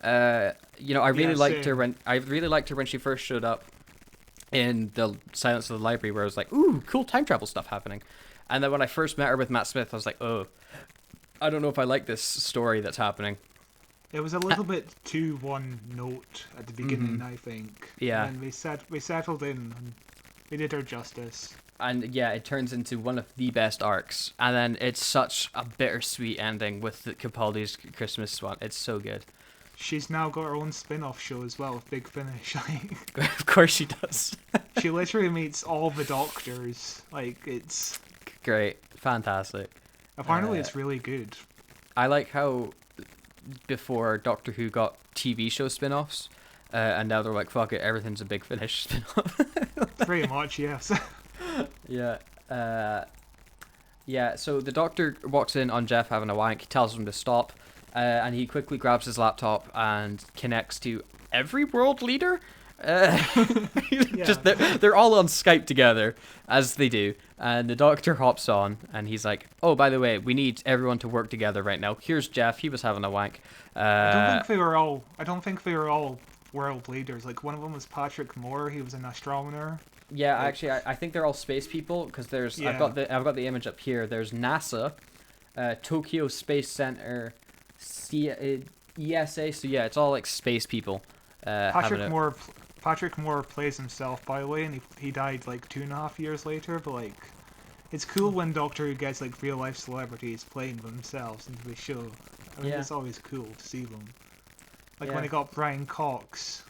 I really liked her when she first showed up in the Silence of the Library, where I was like, ooh, cool time travel stuff happening. And then when I first met her with Matt Smith, I was like, oh, I don't know if I like this story that's happening. It was a little bit too one note at the beginning, I think. Yeah. And we settled in, and they did her justice. And yeah, it turns into one of the best arcs. And then it's such a bittersweet ending with Capaldi's Christmas one. It's so good. She's now got her own spin-off show as well, Big Finish. Of course she does. She literally meets all the doctors. Like, it's... great. Fantastic. Apparently it's really good. I like how before Doctor Who got TV show spin-offs, and now they're like, fuck it, everything's a Big Finish spin-off. Pretty much, yes. Yeah. So the Doctor walks in on Jeff having a wank, tells him to stop, and he quickly grabs his laptop and connects to every world leader, Just they're all on Skype together, as they do, and the doctor hops on, and he's like, "Oh, by the way, we need everyone to work together right now. Here's Jeff. He was having a wank." I don't think they were all. I don't think they were all world leaders. Like one of them was Patrick Moore. He was an astronomer. Yeah, actually, I think they're all space people because there's I've got the image up here. There's NASA, Tokyo Space Center, ESA. So yeah, it's all like space people. Patrick Moore plays himself, by the way, and he died like 2.5 years later. But like, it's cool when Doctor Who gets like real life celebrities playing themselves into the show. I mean, it's always cool to see them. Like when he got Brian Cox.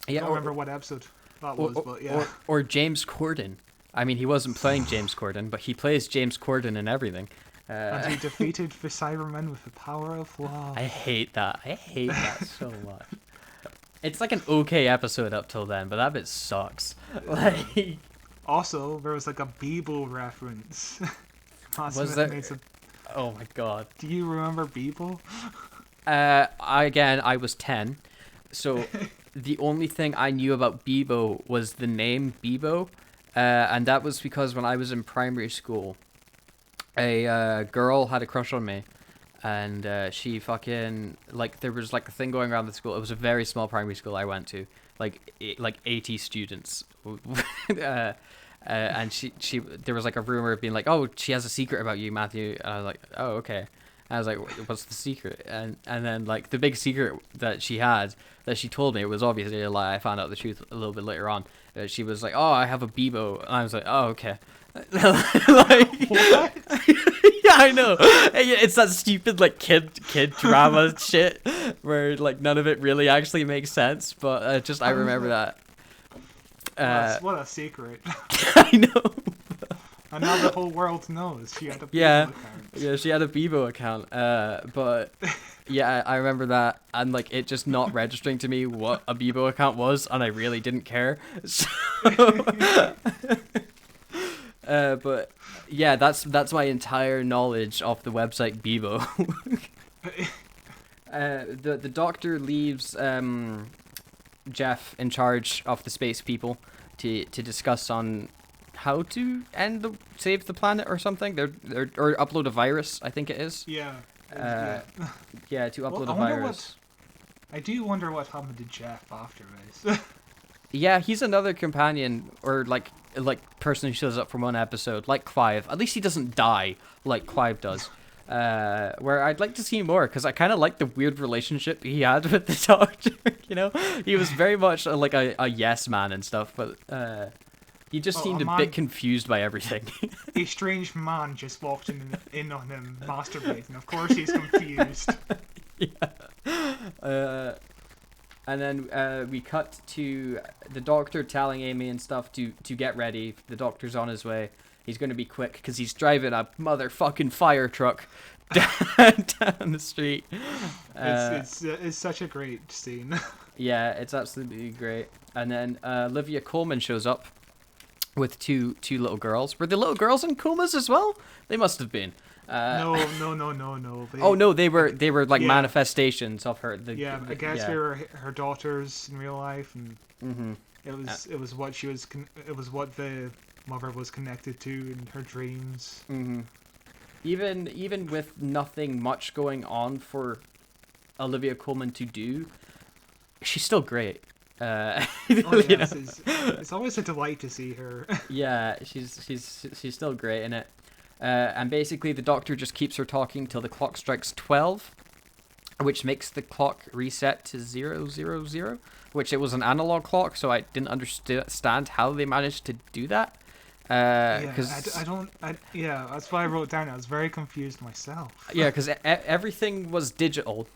I don't remember what episode that was, but yeah. Or James Corden. I mean, he wasn't playing James Corden, but he plays James Corden in everything. And he defeated the Cybermen with the power of love. I hate that. I hate that so much. It's like an okay episode up till then, but that bit sucks. Like, also, there was like a Beeble reference. Was there? Oh my god. Do you remember Beeble? I was 10, so the only thing I knew about Bebo was the name Bebo, and that was because when I was in primary school, a girl had a crush on me, and she fucking, like, there was like a thing going around the school. It was a very small primary school I went to, like 80 students, and she there was like a rumor being like, oh, she has a secret about you, Matthew. And I was like, oh, okay. I was like, what's the secret? And then like the big secret that she had, that she told me, it was obviously a lie. I found out the truth a little bit later on. She was like, oh, I have a Bebo. And I was like, oh, okay. Like, what? Yeah, I know. It's that stupid like kid drama shit where like none of it really actually makes sense. But I remember that. What a secret. I know. And now the whole world knows she had a Bebo account. Yeah, she had a Bebo account. But yeah, I remember that, and like it just not registering to me what a Bebo account was, and I really didn't care. So, but yeah, that's my entire knowledge of the website Bebo. The doctor leaves Jeff in charge of the space people to discuss on how to save the planet or something. Or upload a virus, I think it is. Yeah. Yeah, to upload a virus. I do wonder what happened to Jeff after this. Yeah, he's another companion or like person who shows up for one episode, like Clive. At least he doesn't die like Clive does. Where I'd like to see more, because I kind of like the weird relationship he had with the doctor. You know, he was very much like a yes man and stuff, but he just seemed a bit confused by everything. A strange man just walked in on him masturbating. Of course he's confused. Yeah. And then we cut to the doctor telling Amy and stuff to get ready. The doctor's on his way. He's going to be quick because he's driving a motherfucking fire truck down the street. It's such a great scene. Yeah, it's absolutely great. And then Olivia Coleman shows up with two little girls. Were the little girls in comas as well? They must have been. No. They were like manifestations of her. I guess they were her daughters in real life, and it was what the mother was connected to in her dreams. Mm-hmm. Even with nothing much going on for Olivia Coleman to do, she's still great. It's always a delight to see her. Yeah, she's still great in it. And basically the doctor just keeps her talking till the clock strikes 12, which makes the clock reset to 000, which it was an analog clock, so I didn't understand how they managed to do that. That's why I wrote down. I was very confused myself. Yeah, because everything was digital,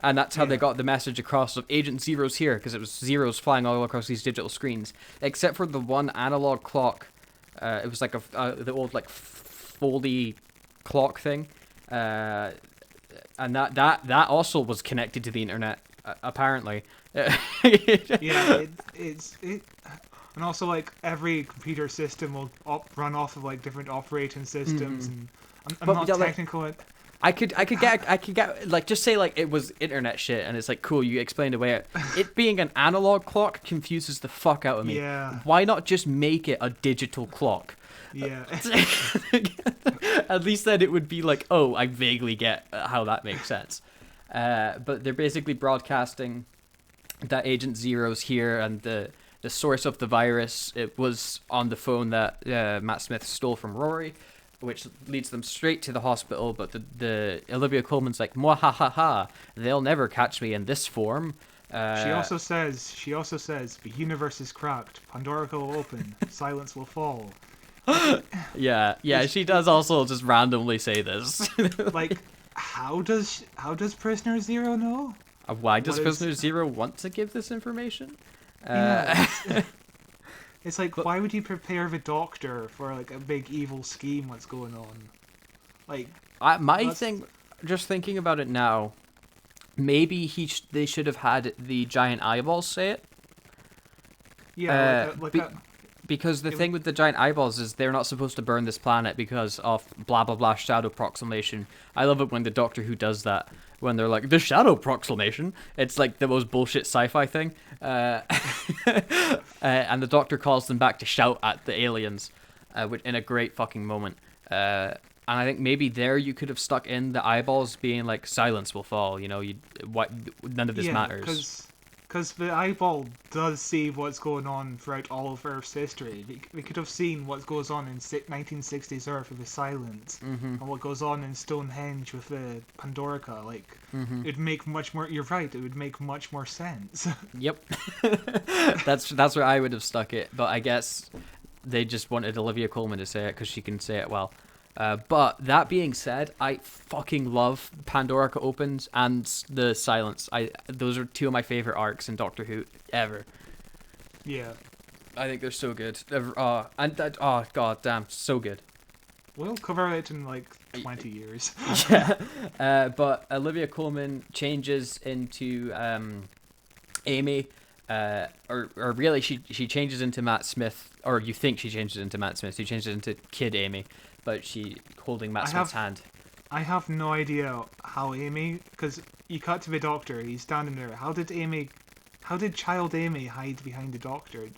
and that's how they got the message across of Agent Zero's here, because it was zeros flying all across these digital screens, except for the one analog clock. It was like the old like foldy clock thing, and that also was connected to the internet, apparently. And also, like, every computer system will run off of, like, different operating systems. And I'm not technical. I could get like, just say like it was internet shit, and it's like, cool, you explained away it being an analog clock confuses the fuck out of me. Yeah. Why not just make it a digital clock? Yeah. At least then it would be like, oh, I vaguely get how that makes sense. But they're basically broadcasting that Agent Zero's here, and the source of the virus, it was on the phone that Matt Smith stole from Rory, which leads them straight to the hospital. But the Olivia Coleman's like, "Mwahaha, they'll never catch me in this form." She also says, the universe is cracked, Pandora will open, silence will fall. Yeah, she does also just randomly say this. Like, how does Prisoner Zero know? Why does Prisoner Zero want to give this information? It's like, why would you prepare the Doctor for like a big evil scheme? What's going on? Like, my thing, just thinking about it now, maybe they should have had the giant eyeballs say it. Yeah, because the thing with the giant eyeballs is they're not supposed to burn this planet because of blah blah blah shadow proclamation. I love it when the Doctor Who does that, when they're like, the shadow proclamation. It's like the most bullshit sci-fi thing. And the Doctor calls them back to shout at the aliens, in a great fucking moment. And I think maybe there you could have stuck in the eyeballs being like, silence will fall. You know, none of this matters. Because the eyeball does see what's going on throughout all of Earth's history. We could have seen what goes on in 1960s Earth with the silence, and what goes on in Stonehenge with the Pandorica. Like, it'd make much more. You're right. It would make much more sense. Yep. That's where I would have stuck it. But I guess they just wanted Olivia Coleman to say it because she can say it well. But that being said, I fucking love Pandorica Opens and the silence. Those are two of my favorite arcs in Doctor Who ever. Yeah. I think they're so good. Oh god damn, so good. We'll cover it in like 20 years. Yeah. But Olivia Coleman changes into Amy. Or really she changes into Matt Smith, or you think she changes into Matt Smith. She changes into Kid Amy. But she holding Matt Smith's hand. I have no idea how Amy, because you cut to the Doctor, he's standing there. How did child Amy hide behind the Doctor?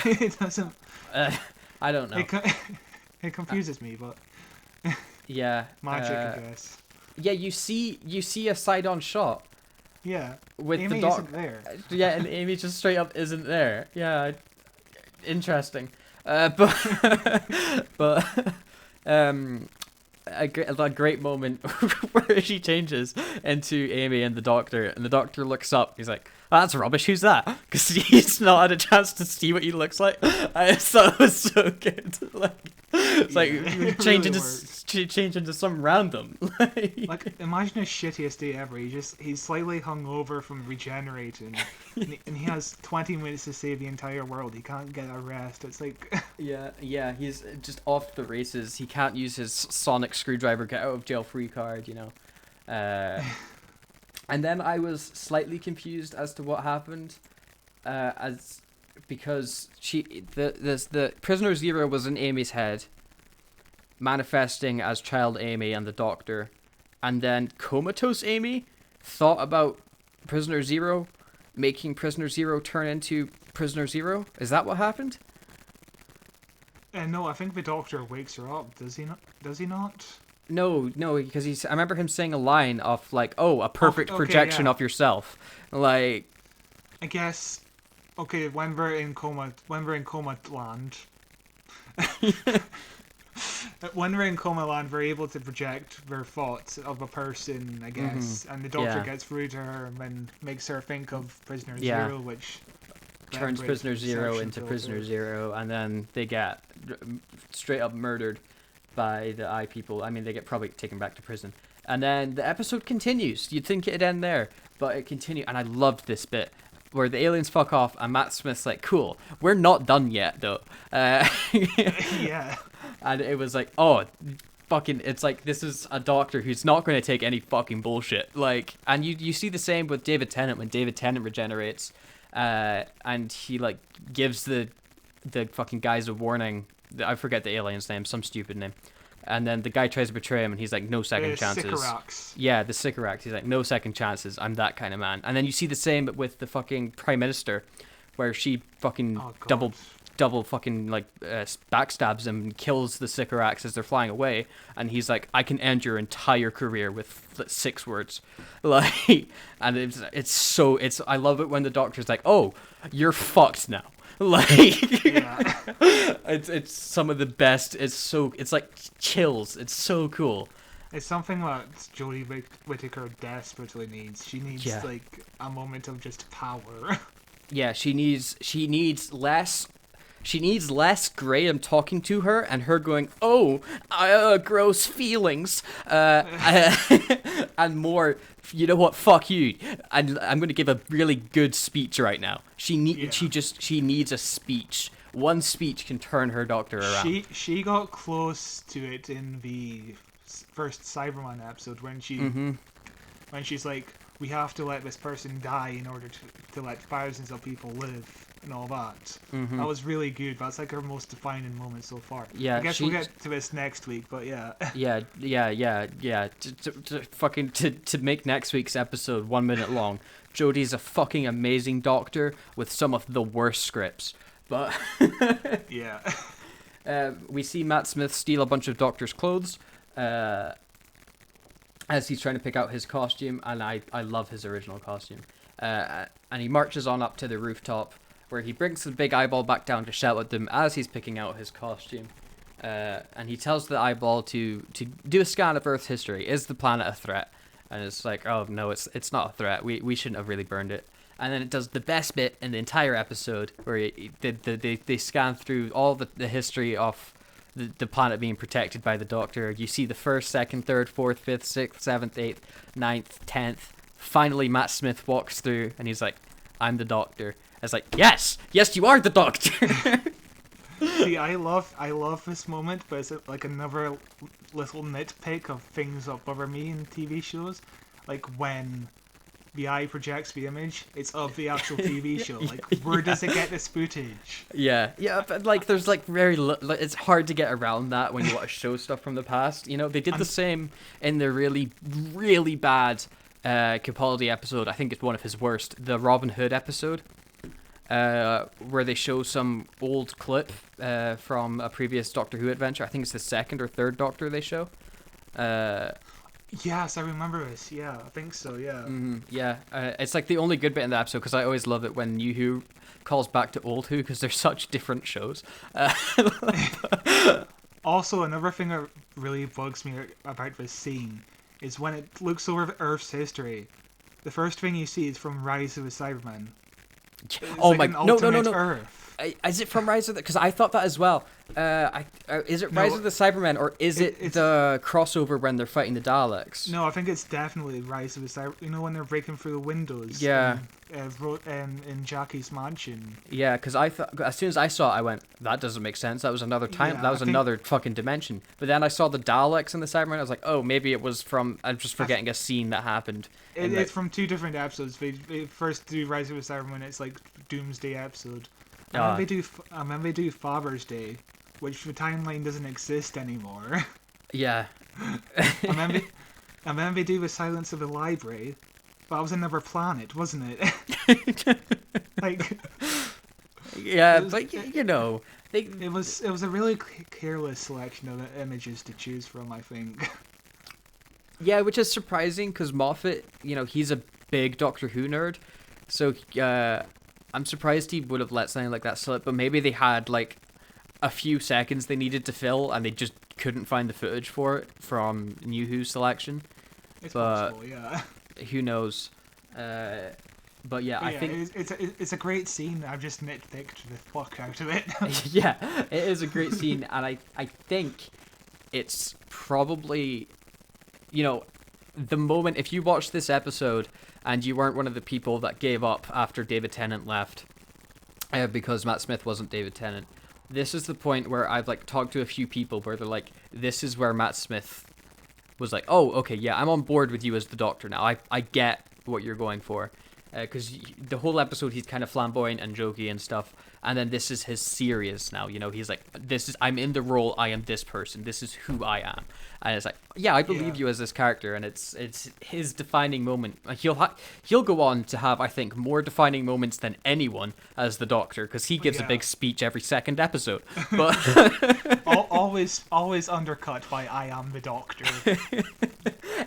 It doesn't. I don't know. It confuses me, but yeah, magic, I guess. Yeah, you see a side-on shot. Yeah, with Amy the isn't there. Yeah, and Amy just straight up isn't there. Yeah, interesting. But. A great moment where she changes into Amy and the Doctor looks up. He's like, oh, "That's rubbish. Who's that?" Because he's not had a chance to see what he looks like. I just thought it was so good. Change into some random. Like, imagine his shittiest day ever. He's slightly hungover from regenerating, and he has 20 minutes to save the entire world. He can't get a rest. It's like yeah, he's just off the races. He can't use his sonic screwdriver get out of jail free card. You know. And then I was slightly confused as to what happened, because the Prisoner Zero was in Amy's head, manifesting as child Amy and the Doctor, and then comatose Amy thought about Prisoner Zero, making Prisoner Zero turn into Prisoner Zero. Is that what happened? No, I think the Doctor wakes her up. Does he not? Does he not? No, because I remember him saying a line of like, "Oh, a perfect projection of yourself." Like, I guess. Okay, when we're in coma land. When we're in coma land, we're able to project their thoughts of a person, I guess, and the Doctor gets through to her and makes her think of Prisoner Zero, which turns Prisoner Zero into Prisoner Zero, and then they get straight up murdered by the eye people. I mean, they get probably taken back to prison, and then the episode continues. You'd think it'd end there, but it continued, and I loved this bit where the aliens fuck off, and Matt Smith's like, "Cool, we're not done yet, though." Yeah. And it was like, oh, fucking, it's like, this is a Doctor who's not going to take any fucking bullshit. Like, and you see the same with David Tennant when David Tennant regenerates, and he like gives the fucking guys a warning. I forget the alien's name, some stupid name. And then the guy tries to betray him, and he's like, no second The chances. Sycorax. Yeah, the Sycorax. He's like, no second chances. I'm that kind of man. And then you see the same with the fucking Prime Minister, where she fucking Oh, God. double fucking like backstabs him and kills the Sycorax as they're flying away. And he's like, I can end your entire career with 6 words. Like, and it's I love it when the Doctor's like, oh, you're fucked now. Like, Yeah. it's some of the best. It's like chills. It's so cool. It's something that Jodie Whittaker desperately needs. She needs Yeah. like a moment of just power. Yeah, she needs less Graham talking to her and her going, oh, gross feelings, and more, you know what, fuck you, and I'm going to give a really good speech right now. She needs a speech. One speech can turn her Doctor around. She got close to it in the first Cyberman episode when she's like, we have to let this person die in order to let thousands of people live and all that. That was really good. That's like her most defining moment so far. Yeah, I guess we'll get to this next week, but yeah. Yeah. To make next week's episode 1 minute long, Jodie's a fucking amazing Doctor with some of the worst scripts. But Yeah. we see Matt Smith steal a bunch of Doctor's clothes as he's trying to pick out his costume, and I love his original costume. And he marches on up to the rooftop, where he brings the big eyeball back down to shout at them as he's picking out his costume. And he tells the eyeball to do a scan of Earth's history. Is the planet a threat? And it's like, oh no, it's not a threat. We shouldn't have really burned it. And then it does the best bit in the entire episode, where they scan through all the history of the planet being protected by the Doctor. You see the 1st, 2nd, 3rd, 4th, 5th, 6th, 7th, 8th, 9th, 10th. Finally, Matt Smith walks through, and he's like, I'm the Doctor. It's like, yes, you are the Doctor. See, I love this moment, but it's like another little nitpick of things that bother me in TV shows, like when the eye projects the image, it's of the actual TV show. Like, where does it get this footage? Yeah, but like, there's like very it's hard to get around that when you want to show stuff from the past. You know, they did the same in the really, really bad Capaldi episode. I think it's one of his worst, the Robin Hood episode, where they show some old clip from a previous Doctor Who adventure. I think it's the 2nd or 3rd Doctor they show. Yes, I remember this. Yeah, I think so. Yeah. It's like the only good bit in the episode, because I always love it when New Who calls back to Old Who, because they're such different shows. Also, another thing that really bugs me about this scene is when it looks over Earth's history. The first thing you see is from Rise of the Cybermen. It's Oh like my an no alternate Earth. Is it from Rise of the? Because I thought that as well. Is it No, Rise of the Cybermen, or is it it's- the crossover when they're fighting the Daleks? No, I think it's definitely Rise of the Cyber. You know when they're breaking through the windows. Yeah. In Jackie's mansion. Yeah, because I thought, as soon as I saw it, I went, that doesn't make sense. That was another time. Yeah, that was I think- another fucking dimension. But then I saw the Daleks and the Cybermen. I was like, oh, maybe it was from. I'm just forgetting a scene that happened. It's from 2 different episodes. They first do Rise of the Cybermen. It's like Doomsday episode. And then they do Father's Day, which the timeline doesn't exist anymore. Yeah. and then they do the Silence of the Library. That was another planet, wasn't it? Like, Yeah, It was- but you know, they. it was a really careless selection of images to choose from, I think. Yeah, which is surprising because Moffat, you know, he's a big Doctor Who nerd, so I'm surprised he would have let something like that slip. But maybe they had like a few seconds they needed to fill, and they just couldn't find the footage for it from New Who's selection. It's But- possible, yeah. Who knows? But yeah, I think it's a great scene. I've just nitpicked the fuck out of it. yeah, it is a great scene, and I think it's probably, you know, the moment, if you watched this episode and you weren't one of the people that gave up after David Tennant left, because Matt Smith wasn't David Tennant, this is the point where I've like talked to a few people where they're like, this is where Matt Smith was like, oh, okay, yeah, I'm on board with you as the Doctor now. I get what you're going for. because the whole episode he's kind of flamboyant and jokey and stuff, and then this is his serious now. He's like, I'm in the role. I am this person. This is who I am. And it's like, yeah, I believe you as this character, and it's his defining moment. He'll go on to have, I think, more defining moments than anyone as the Doctor, because he gives a big speech every second episode. But always undercut by "I am the Doctor."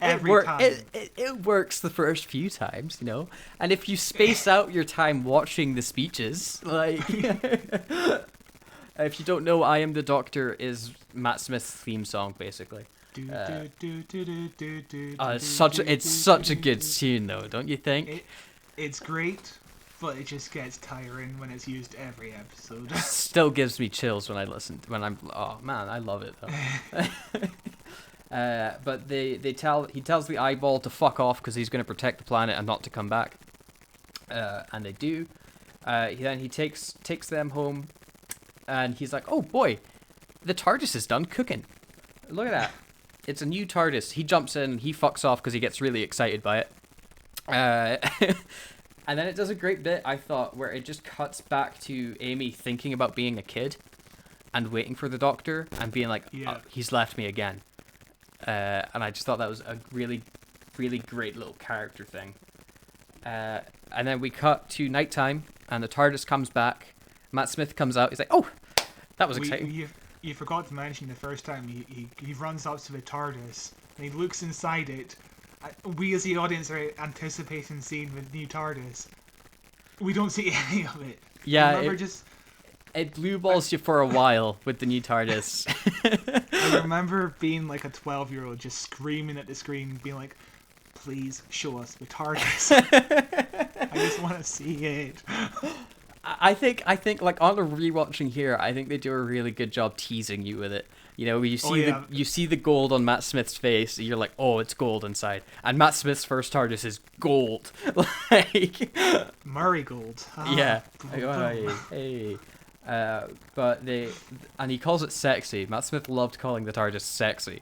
Every time. It works the first few times, and if you space out your time watching the speeches, like. If you don't know, "I Am the Doctor" is Matt Smith's theme song, basically. It's such a good tune, though, don't you think? It's great, but it just gets tiring when it's used every episode. Still gives me chills when I listen. Oh man, I love it though. But he tells the eyeball to fuck off because he's going to protect the planet and not to come back. And they do. He takes them home, and he's like, "Oh boy, the TARDIS is done cooking. Look at that. It's a new TARDIS." He jumps in and he fucks off because he gets really excited by it. And then it does a great bit, I thought, where it just cuts back to Amy thinking about being a kid and waiting for the Doctor and being like, he's left me again. And I just thought that was a really, really great little character thing. And then we cut to nighttime and the TARDIS comes back. Matt Smith comes out. He's like, "Oh, that was exciting." You forgot to mention the first time he runs up to the TARDIS and he looks inside it. We as the audience are anticipating seeing the new TARDIS. We don't see any of it. Yeah, it blue balls you for a while with the new TARDIS. I remember being like a 12-year-old just screaming at the screen, being like, "Please show us the TARDIS. I just want to see it." I think like on a rewatching here, I think they do a really good job teasing you with it. You see the gold on Matt Smith's face, and you're like, "Oh, it's gold inside." And Matt Smith's first TARDIS is gold, like Murray gold. Yeah. Hey. But he calls it sexy. Matt Smith loved calling the TARDIS sexy,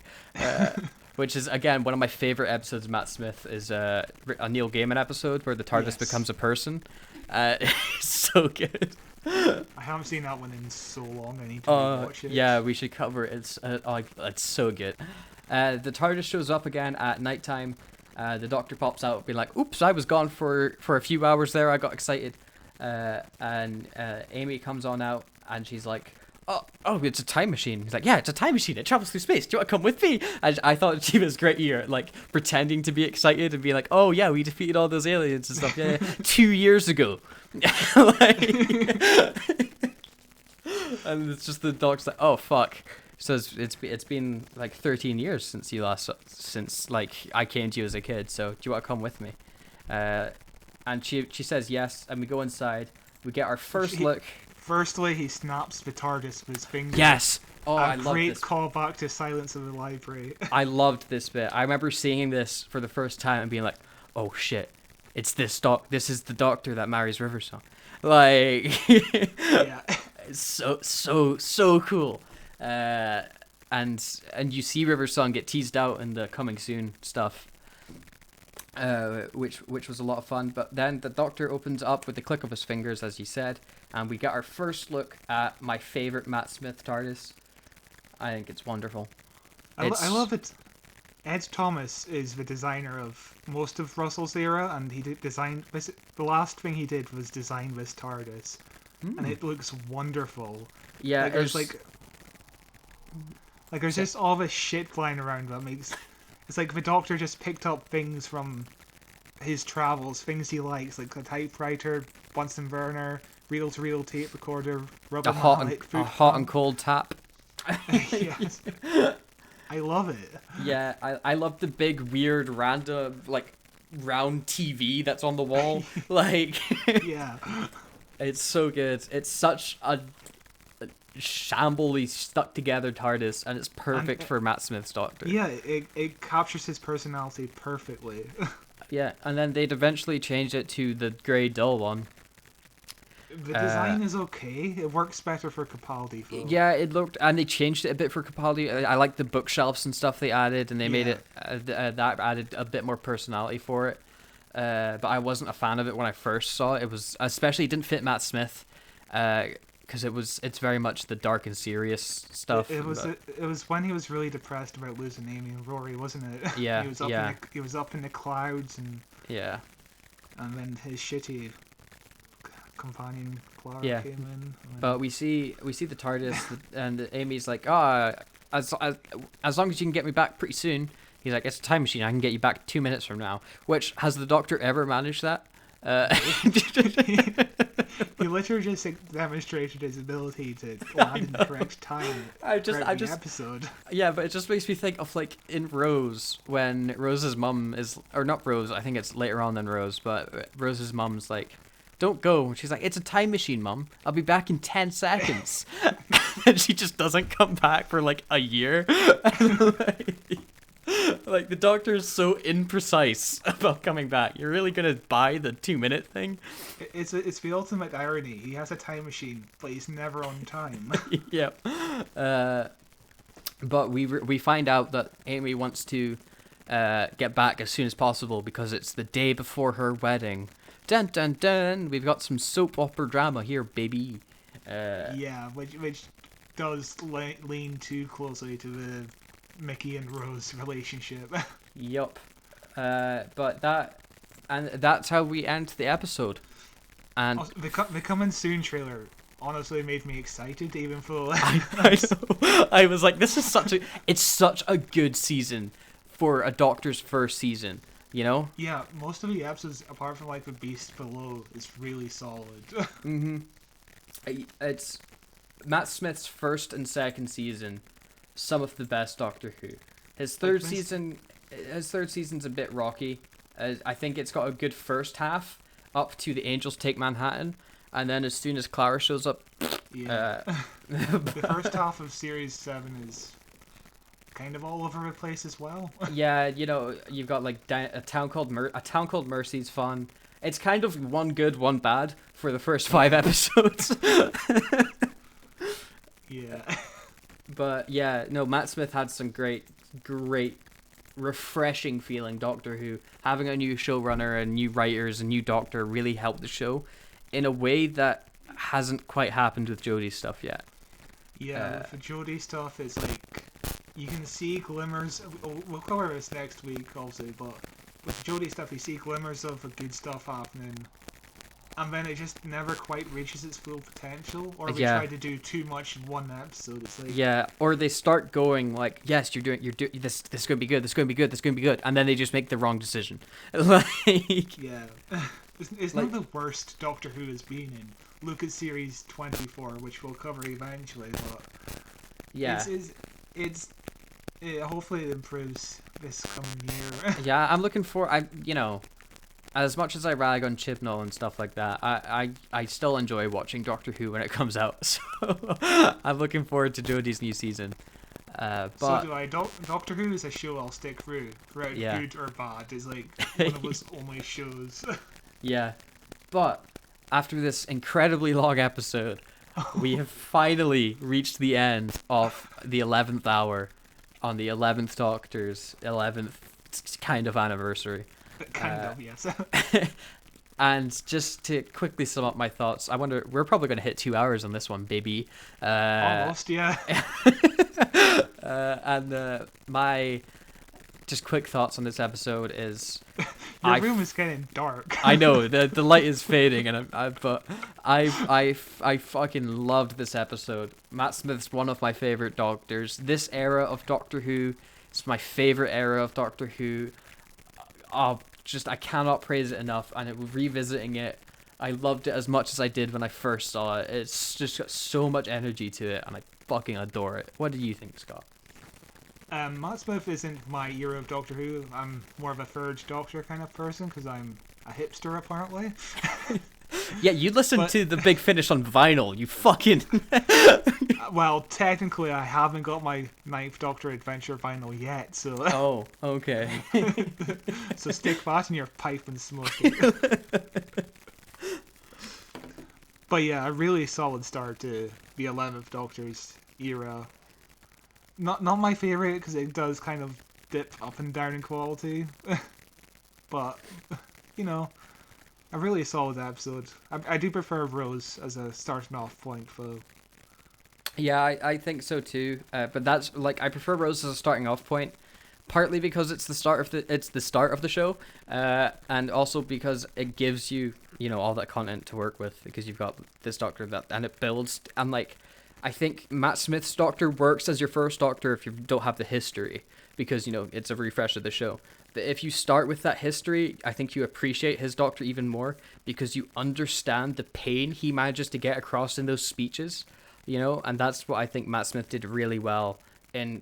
which is again one of my favorite episodes of Matt Smith. Is a Neil Gaiman episode where the TARDIS becomes a person. It's so good. I haven't seen that one in so long. I need to watch it. Yeah, we should cover it. It's so good. The TARDIS shows up again at nighttime. The Doctor pops out, being like, "Oops, I was gone for a few hours there. I got excited." And Amy comes on out, and she's like, "Oh, it's a time machine." He's like, "Yeah, it's a time machine. It travels through space. Do you want to come with me?" And I thought she was great here, like pretending to be excited and being like, "Oh yeah, we defeated all those aliens and stuff. Yeah, 2 years ago." And it's just the Doc's like, "Oh fuck." Says it's been like 13 years since like I came to you as a kid. So do you want to come with me? And she says yes, and we go inside. We get our first look. Firstly, he snaps the TARDIS with his fingers. Yes. Oh, I love great this. callback to Silence of the Library. I loved this bit. I remember seeing this for the first time and being like, "Oh shit, it's this This is the Doctor that marries River Song." Like, Yeah. It's so cool. And you see River Song get teased out in the coming soon stuff. Which was a lot of fun. But then the Doctor opens up with the click of his fingers, as you said, and we get our first look at my favorite Matt Smith TARDIS. I think it's wonderful. I love it. Ed Thomas is the designer of most of Russell's era, and he did the last thing he did was design this TARDIS, and it looks wonderful. Yeah, like, there's just all this shit flying around that makes. It's like the Doctor just picked up things from his travels, things he likes, like a typewriter, Bunsen burner, reel-to-reel tape recorder, rubber mallet, a hot and cold tap. Yes. I love it. Yeah, I love the big, weird, random, like, round TV that's on the wall. Like, yeah. It's so good. It's such a shambly, stuck-together TARDIS, and it's perfect for Matt Smith's Doctor. Yeah, it captures his personality perfectly. Yeah, and then they'd eventually changed it to the grey dull one. The design is okay. It works better for Capaldi. Yeah, it looked, and they changed it a bit for Capaldi. I like the bookshelves and stuff they added, and they made it that added a bit more personality for it. but I wasn't a fan of it when I first saw it. It was especially it didn't fit Matt Smith, because it's very much the dark and serious stuff. It was when he was really depressed about losing Amy and Rory, wasn't it? Yeah, he was up in the clouds, and yeah, and then his shitty companion Clara came in. And but we see the TARDIS, and Amy's like, oh, as long as you can get me back pretty soon. He's like, it's a time machine. I can get you back 2 minutes from now. Which, has the Doctor ever managed that? He literally just demonstrated his ability to land in the correct time. Episode. Yeah, but it just makes me think of like in Rose, when Rose's mum is, or not Rose, I think it's later on than Rose, but Rose's mum's like, don't go. And she's like, it's a time machine, Mum. I'll be back in 10 seconds. And she just doesn't come back for like a year. Like, the Doctor is so imprecise about coming back. You're really gonna buy the 2-minute thing? It's the ultimate irony. He has a time machine, but he's never on time. Yeah. But we find out that Amy wants to get back as soon as possible because it's the day before her wedding. Dun dun dun! We've got some soap opera drama here, baby. Yeah, which does lean too closely to the Mickey and Rose relationship. Yup. But that's how we end the episode. And also, the coming soon trailer honestly made me excited, even for I know. I was like, this is such a good season for a Doctor's first season. You know? Yeah, most of the episodes, apart from like the Beast Below, is really solid. It's Matt Smith's first and second season, some of the best Doctor Who. His third season's a bit rocky. I think it's got a good first half up to the Angels Take Manhattan, and then as soon as Clara shows up, yeah. The first half of Series 7 is kind of all over the place as well. Yeah, you know, you've got like a town called Mercy's fun. It's kind of one good, one bad for the first 5 episodes. Yeah. But yeah, no, Matt Smith had some great, refreshing feeling Doctor Who. Having a new showrunner and new writers and new Doctor really helped the show in a way that hasn't quite happened with Jodie's stuff yet. Yeah, with the Jodie stuff, it's like you can see glimmers. We'll cover this next week, obviously, but with Jodie stuff, you see glimmers of the good stuff happening, and then it just never quite reaches its full potential, or they try to do too much in one episode. It's like or they start going like, yes, you're doing this. This is gonna be good. This is gonna be good. This is gonna be good, and then they just make the wrong decision. Yeah, it's not the worst Doctor Who has been in. Look at Series 24, which we'll cover eventually, but yeah, hopefully it improves this coming year. Yeah, I'm looking for as much as I rag on Chibnall and stuff like that, I still enjoy watching Doctor Who when it comes out. So I'm looking forward to Jodie's new season. But so do I. Doctor Who is a show I'll stick through, good or bad. It's like one of those only shows. Yeah, but after this incredibly long episode, we have finally reached the end of the 11th hour on the 11th Doctor's 11th kind of anniversary. Yes. And just to quickly sum up my thoughts, I wonder, we're probably going to hit 2 hours on this one, baby. Almost, yeah. And my just quick thoughts on this episode is your room is getting dark. I know the light is fading, and I fucking loved this episode. Matt Smith's one of my favorite Doctors. This era of Doctor Who is my favorite era of Doctor Who. I cannot praise it enough, and revisiting it, I loved it as much as I did when I first saw it. It's just got so much energy to it, and I fucking adore it. What do you think, Scott? Matt Smith isn't my era of Doctor Who. I'm more of a third Doctor kind of person because I'm a hipster, apparently. Yeah, you listened to the Big Finish on vinyl, you fucking... Well, technically, I haven't got my 9th Doctor Adventure vinyl yet, so... Oh, okay. So stick that in your pipe and smoke it. But yeah, a really solid start to the 11th Doctor's era. Not my favorite, because it does kind of dip up and down in quality. But a really solid episode. I do prefer Rose as a starting off point, though. Yeah, I think so too. But that's like I prefer Rose as a starting off point, partly because it's the start of the show, and also because it gives you all that content to work with because you've got this Doctor and it builds and like I think Matt Smith's Doctor works as your first Doctor if you don't have the history because it's a refresh of the show. But if you start with that history, I think you appreciate his Doctor even more because you understand the pain he manages to get across in those speeches. And that's what I think Matt Smith did really well. And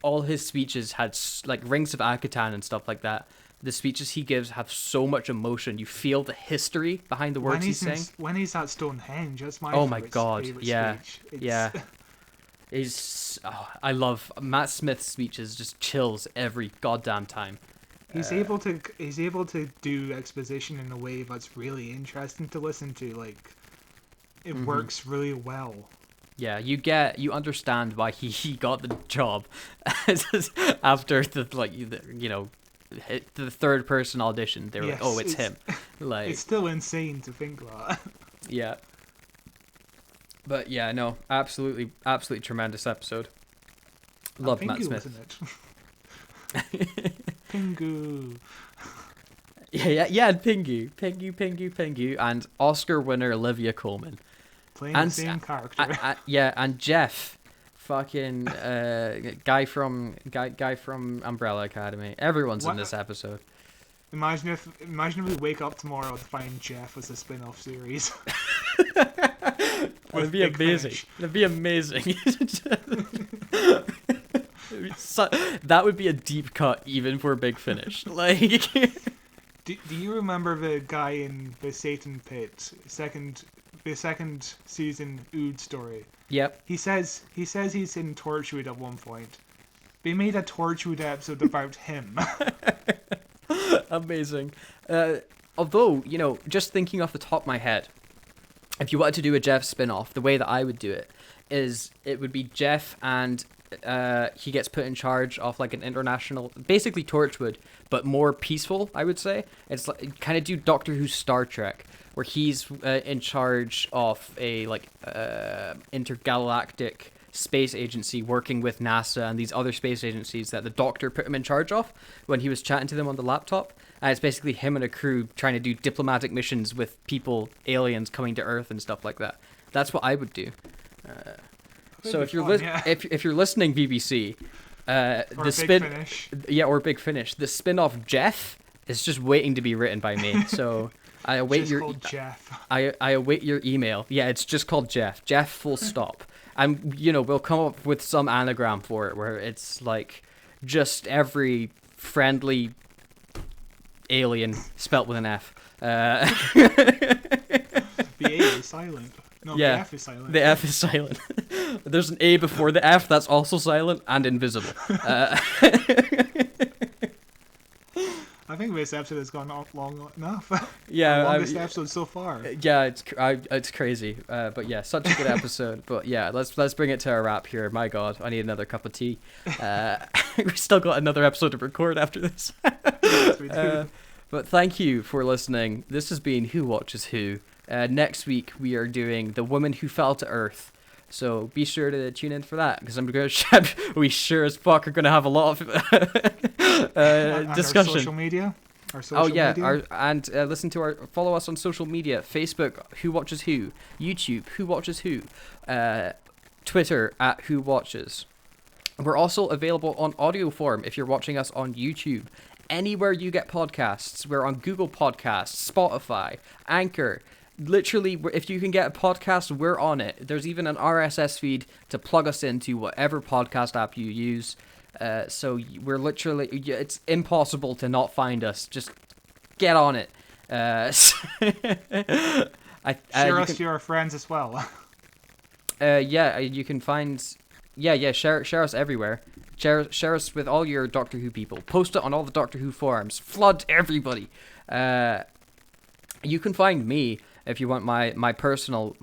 all his speeches had, like, Rings of Akatan and stuff like that. The speeches he gives have so much emotion. You feel the history behind the words he's saying. When he's at Stonehenge, that's my favorite yeah, speech. Yeah. I love Matt Smith's speeches. Just chills every goddamn time. He's able to do exposition in a way that's really interesting to listen to. Like, it works really well. Yeah, you understand why he got the job after the third person audition. They were like, oh, it's him. Like, it's still insane to think that. Yeah. But yeah, no, absolutely tremendous episode. Love Matt Smith. Wasn't it? Pingu. Yeah, Pingu, and Oscar winner Olivia Coleman. Playing the same character. And Jeff, fucking guy from Umbrella Academy. Everyone's in this episode. Imagine if we wake up tomorrow to find Jeff as a spin-off series. That'd be amazing. That'd be amazing. That would be a deep cut even for Big Finish. Like, do you remember the guy in the Satan Pit, the second season Ood story? Yep. He says he's in Torchwood at one point. They made a Torchwood episode about him. Amazing. Although, just thinking off the top of my head, if you wanted to do a Jeff spin-off, the way that I would do it is it would be Jeff and he gets put in charge of like an international, basically Torchwood, but more peaceful, I would say. It's like kind of do Doctor Who Star Trek, where he's in charge of a intergalactic space agency working with NASA and these other space agencies that the Doctor put him in charge of when he was chatting to them on the laptop. And it's basically him and a crew trying to do diplomatic missions with aliens coming to Earth and stuff like that. That's what I would do. So if you're if you're listening, BBC, or Big Finish, the spin-off Jeff is just waiting to be written by me. So I await Jeff. I await your email. Yeah, it's just called Jeff. Jeff full stop. And we'll come up with some anagram for it where it's like just every friendly alien spelt with an F. The A is silent. No, yeah, the F is silent. The F is silent. There's an A before the F that's also silent and invisible. I think this episode has gone off long enough. Yeah, the longest episode so far. Yeah, it's crazy. But yeah, such a good episode. But yeah, let's bring it to a wrap here. My God, I need another cup of tea. We still got another episode to record after this. Yes, we do. But thank you for listening. This has been Who Watches Who. Next week we are doing The Woman Who Fell to Earth. So be sure to tune in for that because we sure as fuck are going to have a lot of discussion. Our social media. Follow us on social media: Facebook, Who Watches Who; YouTube, Who Watches Who; Twitter @Who Watches. We're also available on audio form if you're watching us on YouTube. Anywhere you get podcasts, we're on Google Podcasts, Spotify, Anchor. Literally, if you can get a podcast, we're on it. There's even an RSS feed to plug us into whatever podcast app you use. So we're literally, it's impossible to not find us. Just get on it. Share us to your friends as well. You can find, share us everywhere. Share us with all your Doctor Who people. Post it on all the Doctor Who forums. Flood everybody. You can find me if you want my personal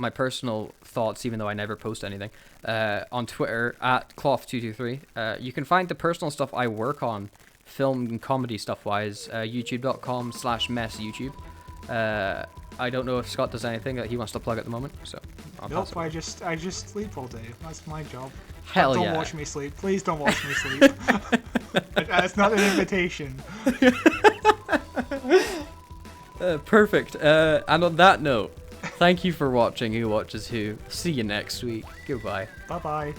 thoughts, even though I never post anything, on Twitter @Cloth223. You can find the personal stuff I work on film and comedy stuff wise, youtube.com/messyoutube. I don't know if Scott does anything that he wants to plug at the moment, so I'll pass Nope, it. I just sleep all day. That's my job. Hell Don't yeah. watch me sleep. Please don't watch me sleep. That's not an invitation. Perfect. And on that note, thank you for watching Who Watches Who. See you next week. Goodbye. Bye bye.